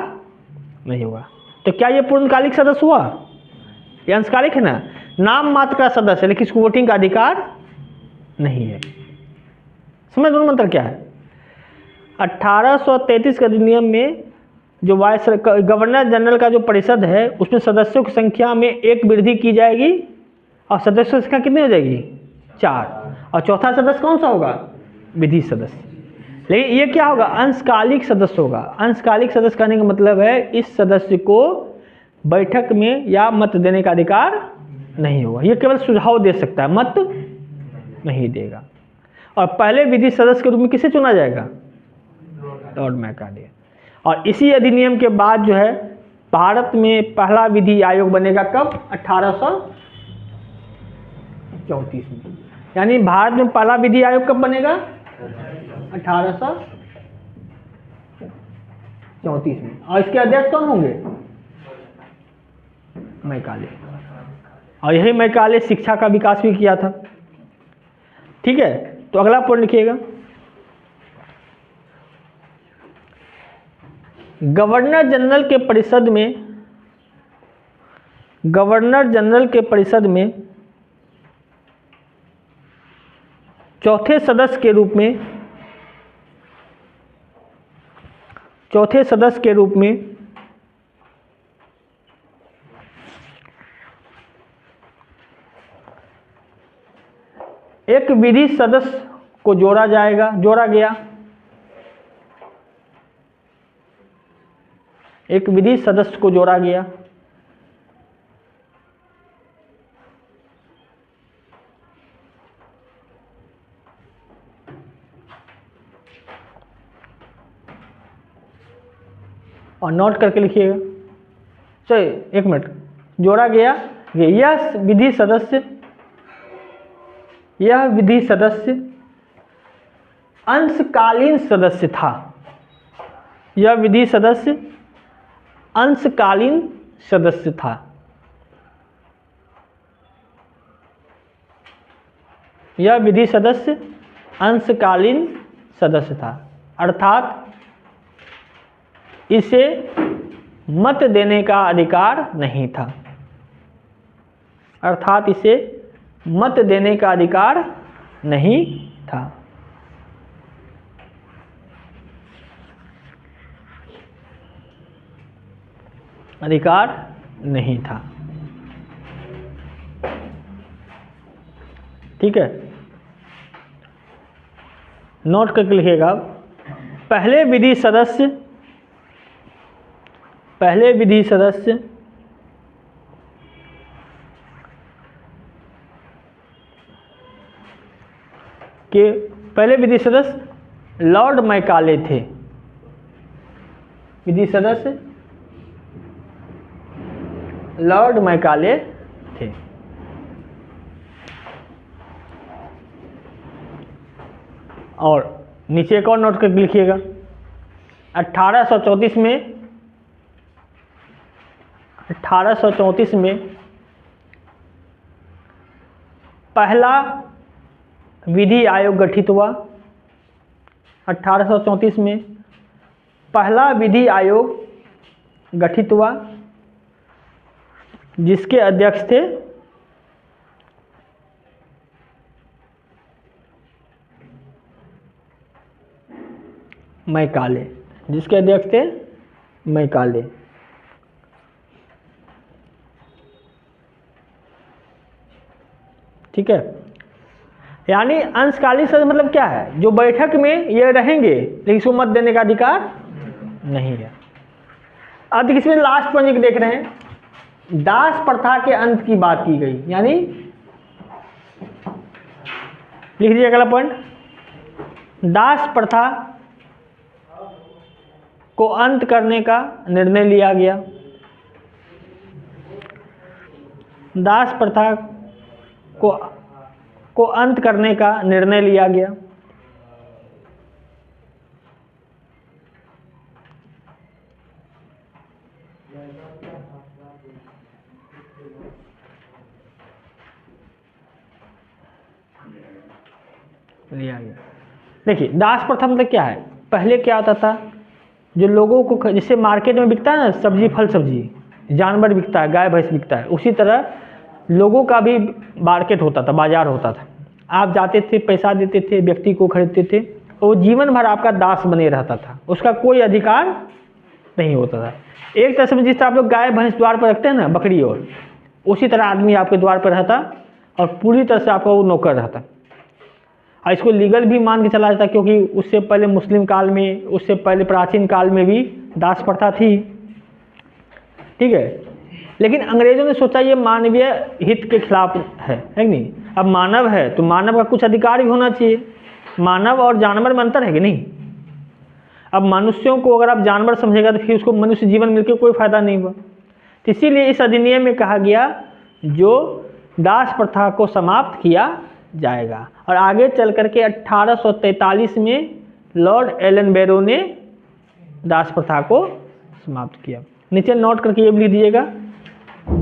नहीं होगा। तो क्या ये पूर्णकालिक सदस्य हुआ, ये अंशकालिक है ना, नाम मात्र का सदस्य है लेकिन इसको वोटिंग का अधिकार नहीं है। समझ लो मंत्र क्या है, 1833 के अधिनियम में जो गवर्नर जनरल का जो परिषद है उसमें सदस्यों की संख्या में 1 वृद्धि की जाएगी और सदस्यों की संख्या कितनी हो जाएगी, 4, और चौथा सदस्य कौन सा होगा, विधि सदस्य। लेकिन ये क्या होगा, अंशकालिक सदस्य होगा। अंशकालिक सदस्य कहने का मतलब है इस सदस्य को बैठक में या मत देने का अधिकार नहीं होगा, ये केवल सुझाव दे सकता है, मत नहीं देगा। और पहले विधि सदस्य के रूप में किसे चुना जाएगा, लॉर्ड मैकाले। और इसी अधिनियम के बाद जो है भारत में पहला विधि आयोग बनेगा कब, 1834 में। यानी भारत में पहला विधि आयोग कब बनेगा, 1834 में। और इसके अध्यक्ष कौन होंगे, मैकाले। और यही मैकाले शिक्षा का विकास भी किया था। ठीक है, तो अगला पॉइंट लिखिएगा, गवर्नर जनरल के परिषद में चौथे सदस्य के रूप में एक विधि सदस्य को जोड़ा गया। एक विधि सदस्य को जोड़ा गया। और नोट करके लिखिएगा, चलिए 1 मिनट, जोड़ा गया। यह विधि सदस्य अंशकालीन सदस्य था। यह विधि सदस्य अंशकालीन सदस्य था। यह विधि सदस्य अंशकालीन सदस्य था, अर्थात इसे मत देने का अधिकार नहीं था। अर्थात इसे मत देने का अधिकार नहीं था। अधिकार नहीं था। ठीक है, नोट करके लिखिएगा, पहले विधि सदस्य लॉर्ड मैकाले थे। विधि सदस्य लॉर्ड मैकाले थे। और नीचे एक और नोट करके लिखिएगा, 1834 में पहला विधि आयोग गठित हुआ। 1834 में पहला विधि आयोग गठित हुआ जिसके अध्यक्ष थे मैकाले। ठीक है। यानी अंशकालीन सदस्य मतलब क्या है, जो बैठक में ये रहेंगे लेकिन इसको मत देने का अधिकार नहीं है। अब इसमें लास्ट पॉइंट देख रहे हैं, दास प्रथा के अंत की बात की गई, यानी लिख दीजिए अगला पॉइंट, दास प्रथा को अंत करने का निर्णय लिया गया। दास प्रथा को अंत करने का निर्णय लिया गया। लिया गया। देखिए दास प्रथा मतलब क्या है, पहले क्या होता था, जो लोगों को जैसे मार्केट में बिकता है ना, सब्जी फल सब्जी, जानवर बिकता है, गाय भैंस बिकता है, उसी तरह लोगों का भी मार्केट होता था, बाजार होता था। आप जाते थे, पैसा देते थे, व्यक्ति को खरीदते थे, वो जीवन भर आपका दास बने रहता था, उसका कोई अधिकार नहीं होता था। एक तरह से जिस तरह आप लोग गाय भैंस द्वार पर रखते हैं ना, बकरी, और उसी तरह आदमी आपके द्वार पर रहता और पूरी तरह से आपका वो नौकर रहता। और इसको लीगल भी मान के चला जाता, क्योंकि उससे पहले मुस्लिम काल में, उससे पहले प्राचीन काल में भी दास प्रथा थी, ठीक है। लेकिन अंग्रेजों ने सोचा ये मानवीय हित के खिलाफ है कि नहीं। अब मानव है तो मानव का कुछ अधिकार भी होना चाहिए। मानव और जानवर में अंतर है कि नहीं। अब मनुष्यों को अगर आप जानवर समझेगा तो फिर उसको मनुष्य जीवन मिलकर कोई फायदा नहीं हुआ। तो इसीलिए इस अधिनियम में कहा गया जो दास प्रथा को समाप्त किया जाएगा। और आगे चल करके 1843 में लॉर्ड एलन बैरो ने दास प्रथा को समाप्त किया। नीचे नोट करके ये भी लिख दीजिएगा,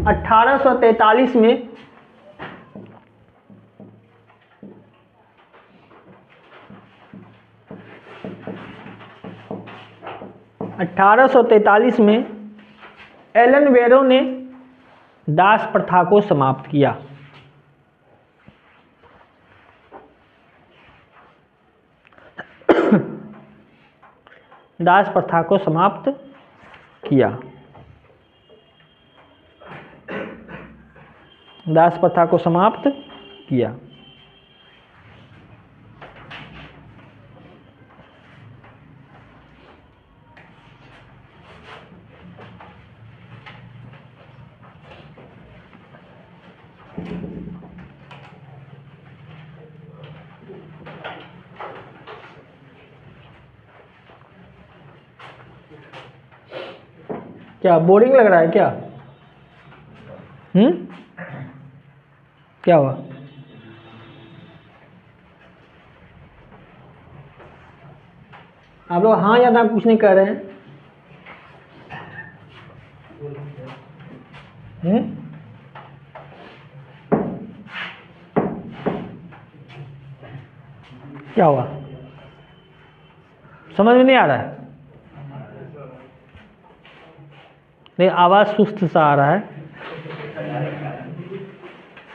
1843 में एलन बैरो ने दास प्रथा को समाप्त किया। दास प्रथा को समाप्त किया। दास प्रथा को समाप्त किया। क्या बोरिंग लग रहा है क्या? क्या हुआ? आप लोग हाँ या ना कुछ नहीं कह रहे हैं। क्या हुआ? समझ में नहीं आ रहा है? नहीं, आवाज सुस्त सा आ रहा है।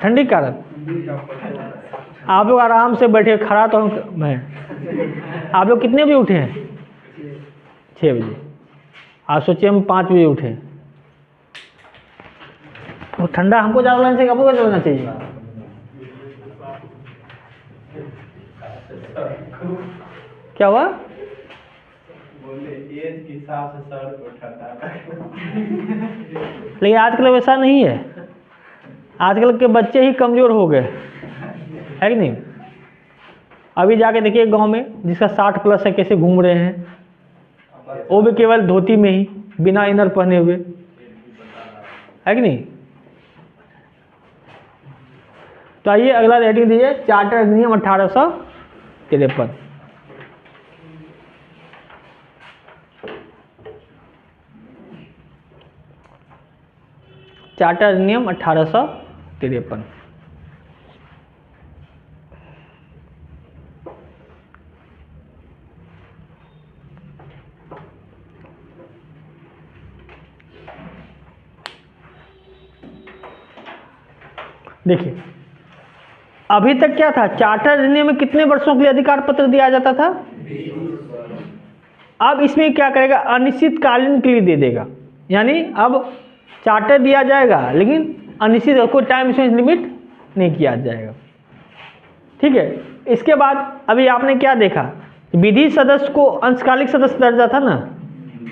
ठंडी के कारण आप लोग आराम से बैठे, खड़ा तो मैं। आप लोग कितने बजे उठे हैं? 6 बजे। आज सोचिए हम 5 बजे उठे। वो ठंडा हमको ज़्यादा लगना चाहिए, आपको ज़्यादा लगना चाहिए? क्या हुआ? एज के हिसाब से सर को उठाता लेकिन आजकल वैसा नहीं है। आजकल के बच्चे ही कमज़ोर हो गए, है कि नहीं। अभी जाके देखिए गांव में जिसका 60 प्लस है कैसे घूम रहे हैं, वो भी केवल धोती में ही, बिना इनर पहने हुए, है कि नहीं। तो आइए अगला रेटिंग दीजिए, चार्टर अधिनियम 1853। चार्टर अधिनियम 1853। देखिए अभी तक क्या था, चार्टर अधिनियम में कितने वर्षों के लिए अधिकार पत्र दिया जाता था? अब इसमें क्या करेगा, अनिश्चितकालीन के लिए दे देगा। यानी अब चार्टर दिया जाएगा लेकिन अनिश्चित, कोई टाइम इसमें लिमिट नहीं किया जाएगा। ठीक है। इसके बाद अभी आपने क्या देखा, विधि सदस्य को अंशकालिक सदस्य दर्जा था ना,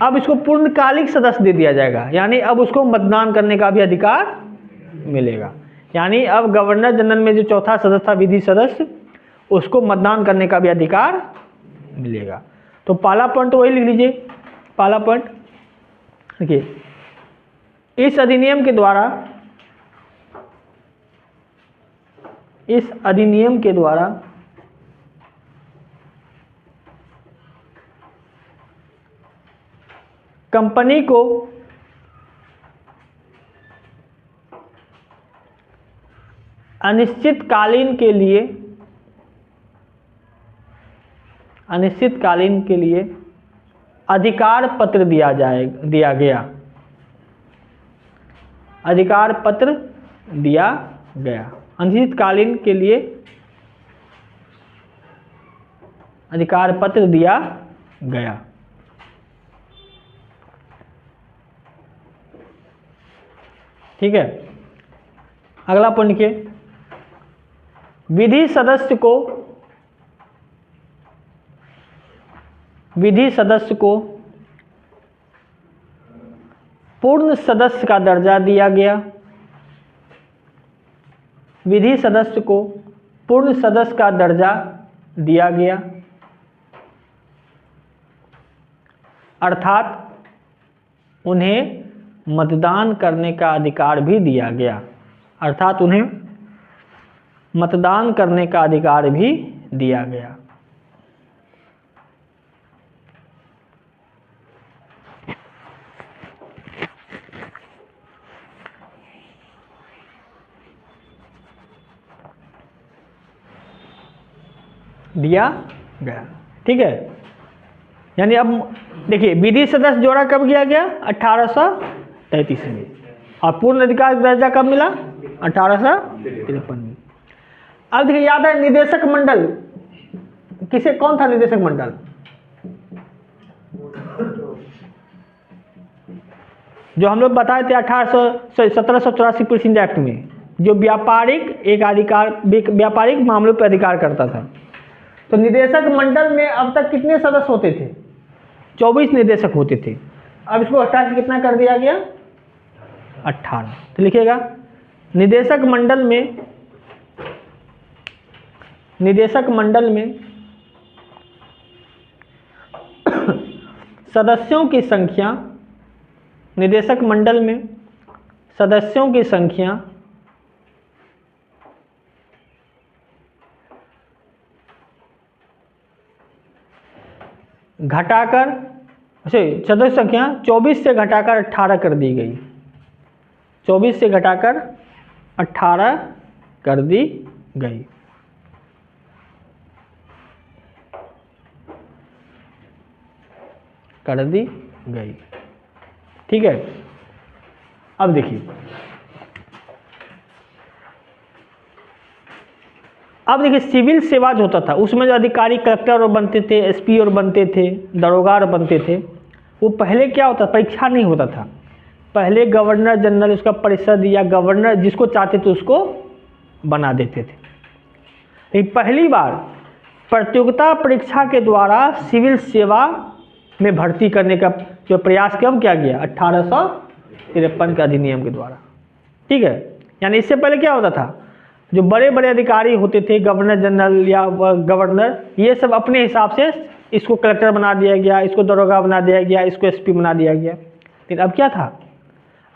अब इसको पूर्णकालिक सदस्य दे दिया जाएगा, यानी अब उसको मतदान करने का भी अधिकार मिलेगा। यानी अब गवर्नर जनरल में जो चौथा सदस्य था विधि सदस्य, उसको मतदान करने का भी अधिकार मिलेगा। तो पहला पॉइंट तो वही लिख लीजिए, पहला पॉइंट देखिए, इस अधिनियम के द्वारा कंपनी को अनिश्चितकालीन के लिए अधिकार पत्र दिया गया, अधिकार पत्र दिया गया, अनिश्चितकालीन के लिए अधिकार पत्र दिया गया। ठीक है, अगला पॉइंट लिखिए, विधि सदस्य को पूर्ण सदस्य का दर्जा दिया गया, विधि सदस्य को पूर्ण सदस्य का दर्जा दिया गया, अर्थात उन्हें मतदान करने का अधिकार भी दिया गया, अर्थात उन्हें मतदान करने का अधिकार भी दिया गया। दिया गया, ठीक है। यानी अब देखिए, विधि सदस्य जोड़ा कब किया गया, 1833 में, और पूर्ण अधिकार दर्जा कब मिला, 1853 में। अब देखिए, याद है निदेशक मंडल किसे, कौन था निदेशक मंडल, जो हम लोग बताए थे 1784 प्रिंसिंग एक्ट में, जो व्यापारिक मामलों पर अधिकार करता था। तो निदेशक मंडल में अब तक कितने सदस्य होते थे, 24 निदेशक होते थे। अब इसको 18 से कितना कर दिया गया, 18। तो लिखिएगा, निदेशक मंडल में सदस्यों की संख्या, निदेशक मंडल में सदस्यों की संख्या घटाकर, सदस्य संख्या 24 से घटाकर 18 कर दी गई, 24 से घटाकर 18 कर दी गई। कर दी गई, ठीक है। अब देखिए, सिविल सेवा जो होता था उसमें जो अधिकारी कलेक्टर और बनते थे, एसपी और बनते थे, दरोगा और बनते थे, वो पहले क्या होता, परीक्षा नहीं होता था। पहले गवर्नर जनरल, उसका परिषद या गवर्नर जिसको चाहते थे उसको बना देते थे। लेकिन पहली बार प्रतियोगिता परीक्षा के द्वारा सिविल सेवा में भर्ती करने का जो प्रयास कब किया गया, 1853 के अधिनियम के द्वारा, ठीक है। यानी इससे पहले क्या होता था, जो बड़े बड़े अधिकारी होते थे, गवर्नर जनरल या गवर्नर, ये सब अपने हिसाब से इसको कलेक्टर बना दिया गया, इसको दरोगा बना दिया गया, इसको एसपी बना दिया गया। लेकिन अब क्या था,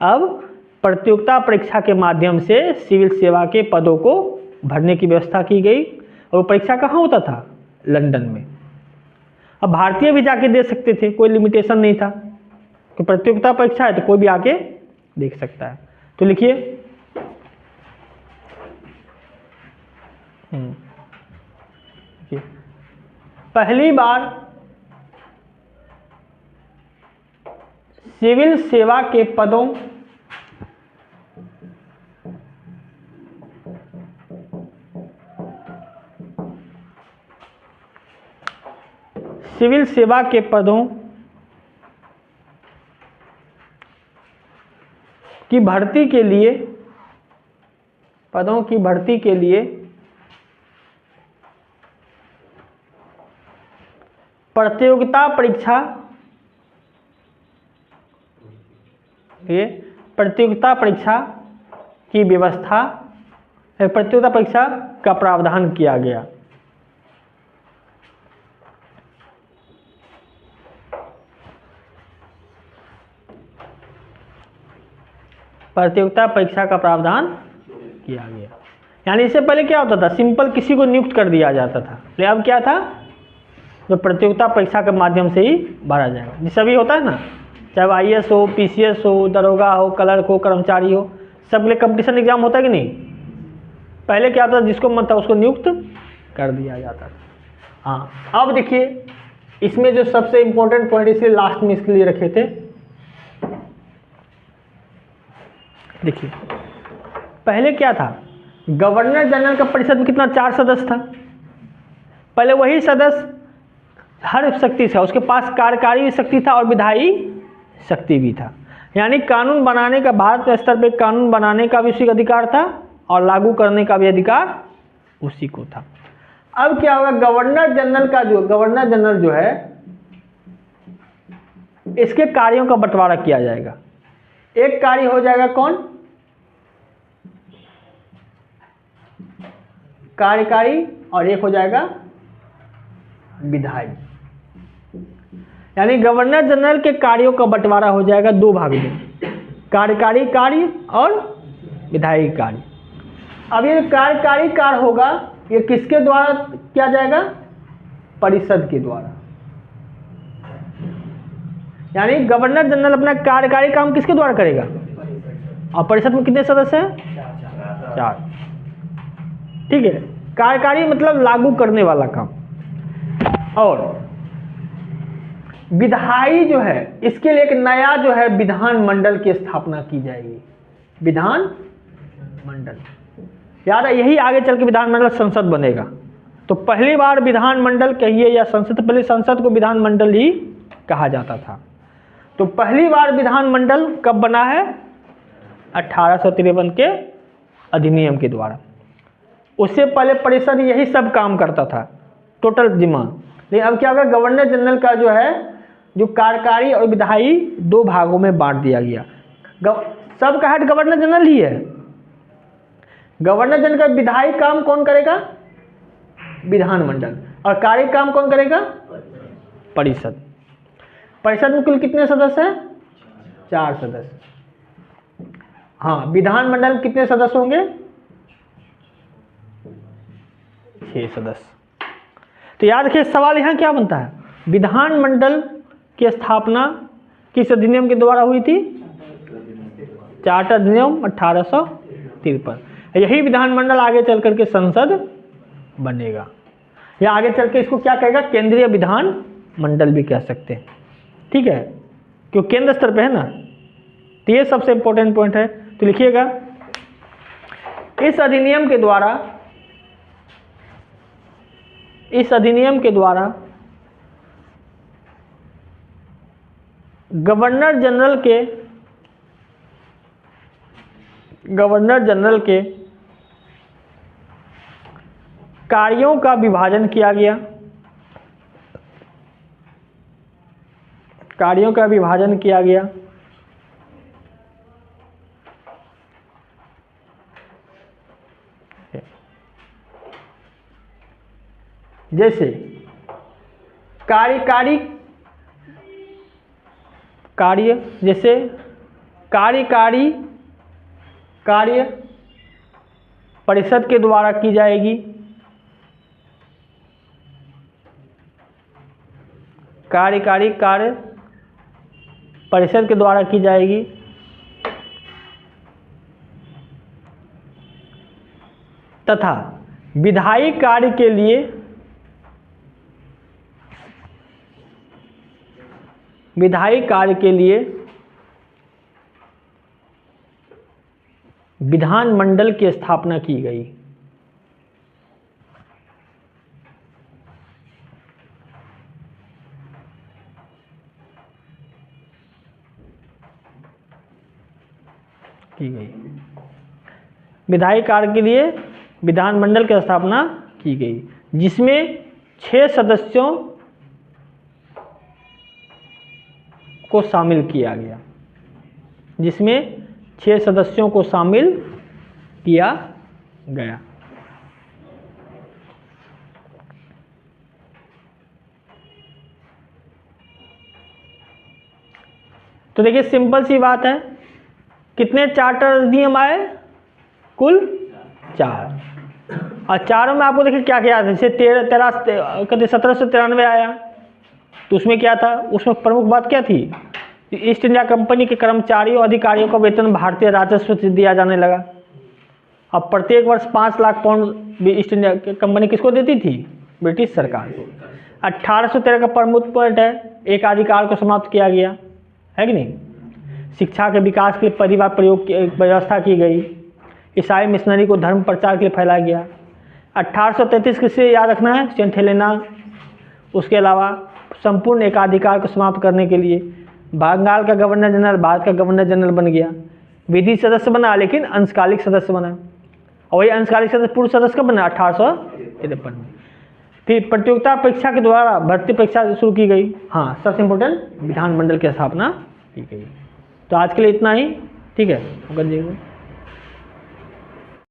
अब प्रतियोगिता परीक्षा के माध्यम से सिविल सेवा के पदों को भरने की व्यवस्था की गई। और वो परीक्षा कहाँ होता था, लंदन में। अब भारतीय भी जाके दे सकते थे, कोई लिमिटेशन नहीं था कि प्रतियोगिता परीक्षा है तो कोई भी आके देख सकता है। तो लिखिए, पहली बार सिविल सेवा के पदों सिविल सेवा के पदों की भर्ती के लिए प्रतियोगिता परीक्षा, ये प्रतियोगिता परीक्षा की व्यवस्था, प्रतियोगिता परीक्षा का प्रावधान किया गया। प्रतियोगिता परीक्षा का प्रावधान किया गया। यानी इससे पहले क्या होता था, सिंपल किसी को नियुक्त कर दिया जाता था, लेकिन अब क्या था, जो प्रतियोगिता परीक्षा के माध्यम से ही भरा जाएगा। जैसे अभी होता है ना, चाहे वो IAS हो, PCS हो, दरोगा हो, क्लर्क हो, कर्मचारी हो, सब लिए कंपटीशन एग्जाम होता है कि नहीं। पहले क्या होता था, जिसको मन था उसको नियुक्त कर दिया जाता था। हाँ, अब देखिए इसमें जो सबसे इम्पोर्टेंट पॉइंट इसलिए लास्ट में इसके लिए रखे थे, देखिए पहले क्या था, गवर्नर जनरल का परिषद में कितना 4 सदस्य था। पहले वही सदस्य हर शक्ति था, उसके पास कार्यकारी शक्ति था और विधायी शक्ति भी था। यानी कानून बनाने का, भारत स्तर पे कानून बनाने का भी उसी का अधिकार था और लागू करने का भी अधिकार उसी को था। अब क्या होगा, गवर्नर जनरल जो है, इसके कार्यों का बंटवारा किया जाएगा। एक कार्य हो जाएगा कौन, कार्यकारी, और एक हो जाएगा विधायी। यानी गवर्नर जनरल के कार्यों का बंटवारा हो जाएगा 2 भाग में, कार्यकारी कार्य और विधायी कार्य। अब ये कार्यकारी कार्य होगा, ये किसके द्वारा किया जाएगा, परिषद के द्वारा। यानी गवर्नर जनरल अपना कार्यकारी काम किसके द्वारा करेगा, और परिषद में कितने सदस्य हैं, 4। ठीक है, कार्यकारी मतलब लागू करने वाला काम। और विधायी जो है, इसके लिए एक नया जो है विधानमंडल की स्थापना की जाएगी। विधानमंडल, याद है, यही आगे चल के विधानमंडल संसद बनेगा। तो पहली बार विधानमंडल कहिए या संसद, पहले संसद को विधानमंडल ही कहा जाता था। तो पहली बार विधानमंडल कब बना है, 1853 के अधिनियम के द्वारा। उससे पहले परिषद यही सब काम करता था, टोटल जिम्मा। लेकिन अब क्या होगा, गवर्नर जनरल का जो है, जो कार्यकारी और विधायी 2 भागों में बांट दिया गया। सबका हेड गवर्नर जनरल ही है। गवर्नर जनरल का विधायी काम कौन करेगा, विधानमंडल, और कार्य काम कौन करेगा, परिषद। परिषद में कुल कितने सदस्य हैं, 4 सदस्य। हाँ, विधानमंडल में कितने सदस्य होंगे, 6 सदस्य। तो याद रखिए, सवाल यहाँ क्या बनता है, विधानमंडल की स्थापना किस अधिनियम के द्वारा हुई थी, चार्टर अधिनियम 1853। यही विधानमंडल आगे चल करके संसद बनेगा, या आगे चल के इसको क्या कहेगा, केंद्रीय विधान मंडल भी कह सकते हैं। ठीक है, क्यों केंद्र स्तर पे है ना। तो ये सबसे इंपॉर्टेंट पॉइंट है, तो लिखिएगा, इस अधिनियम के द्वारा गवर्नर जनरल के कार्यों का विभाजन किया गया। जैसे कार्यकारी कार्य परिषद के द्वारा की जाएगी, कार्यकारी कार्य परिषद के द्वारा की जाएगी, तथा विधायी कार्य के लिए विधानमंडल की स्थापना की गई। विधायी कार्य के लिए विधानमंडल की स्थापना की गई, जिसमें 6 सदस्यों को शामिल किया गया, जिसमें 6 सदस्यों को शामिल किया गया। तो देखिए सिंपल सी बात है, कितने चार्टर अधिनियम आए? कुल 4। और चारों में आपको देखिए क्या क्या था, जैसे 1793 आया, तो उसमें क्या था? उसमें प्रमुख बात क्या थी? ईस्ट इंडिया कंपनी के कर्मचारियों और अधिकारियों का वेतन भारतीय राजस्व से दिया जाने लगा। अब प्रत्येक वर्ष 5 lakh pound east India company किसको देती थी? ब्रिटिश सरकार को। 1813 का प्रमुख पॉइंट है, एकाधिकार को समाप्त किया गया, है कि नहीं? शिक्षा के विकास के लिए परिवार प्रयोग की व्यवस्था की गई। ईसाई मिशनरी को धर्म प्रचार के लिए फैलाया गया। 1833 किसे याद रखना है? Saint Helena. उसके अलावा संपूर्ण एकाधिकार को समाप्त करने के लिए बंगाल का गवर्नर जनरल भारत का गवर्नर जनरल बन गया। विधि सदस्य बना, लेकिन अंशकालिक सदस्य बना। और वही अंशकालिक सदस्य पूर्व सदस्य कब बना? 1853 में। फिर प्रतियोगिता परीक्षा के द्वारा भर्ती परीक्षा शुरू की गई। हाँ, सबसे इम्पोर्टेंट विधानमंडल की स्थापना की गई। तो आज के लिए इतना ही, ठीक है।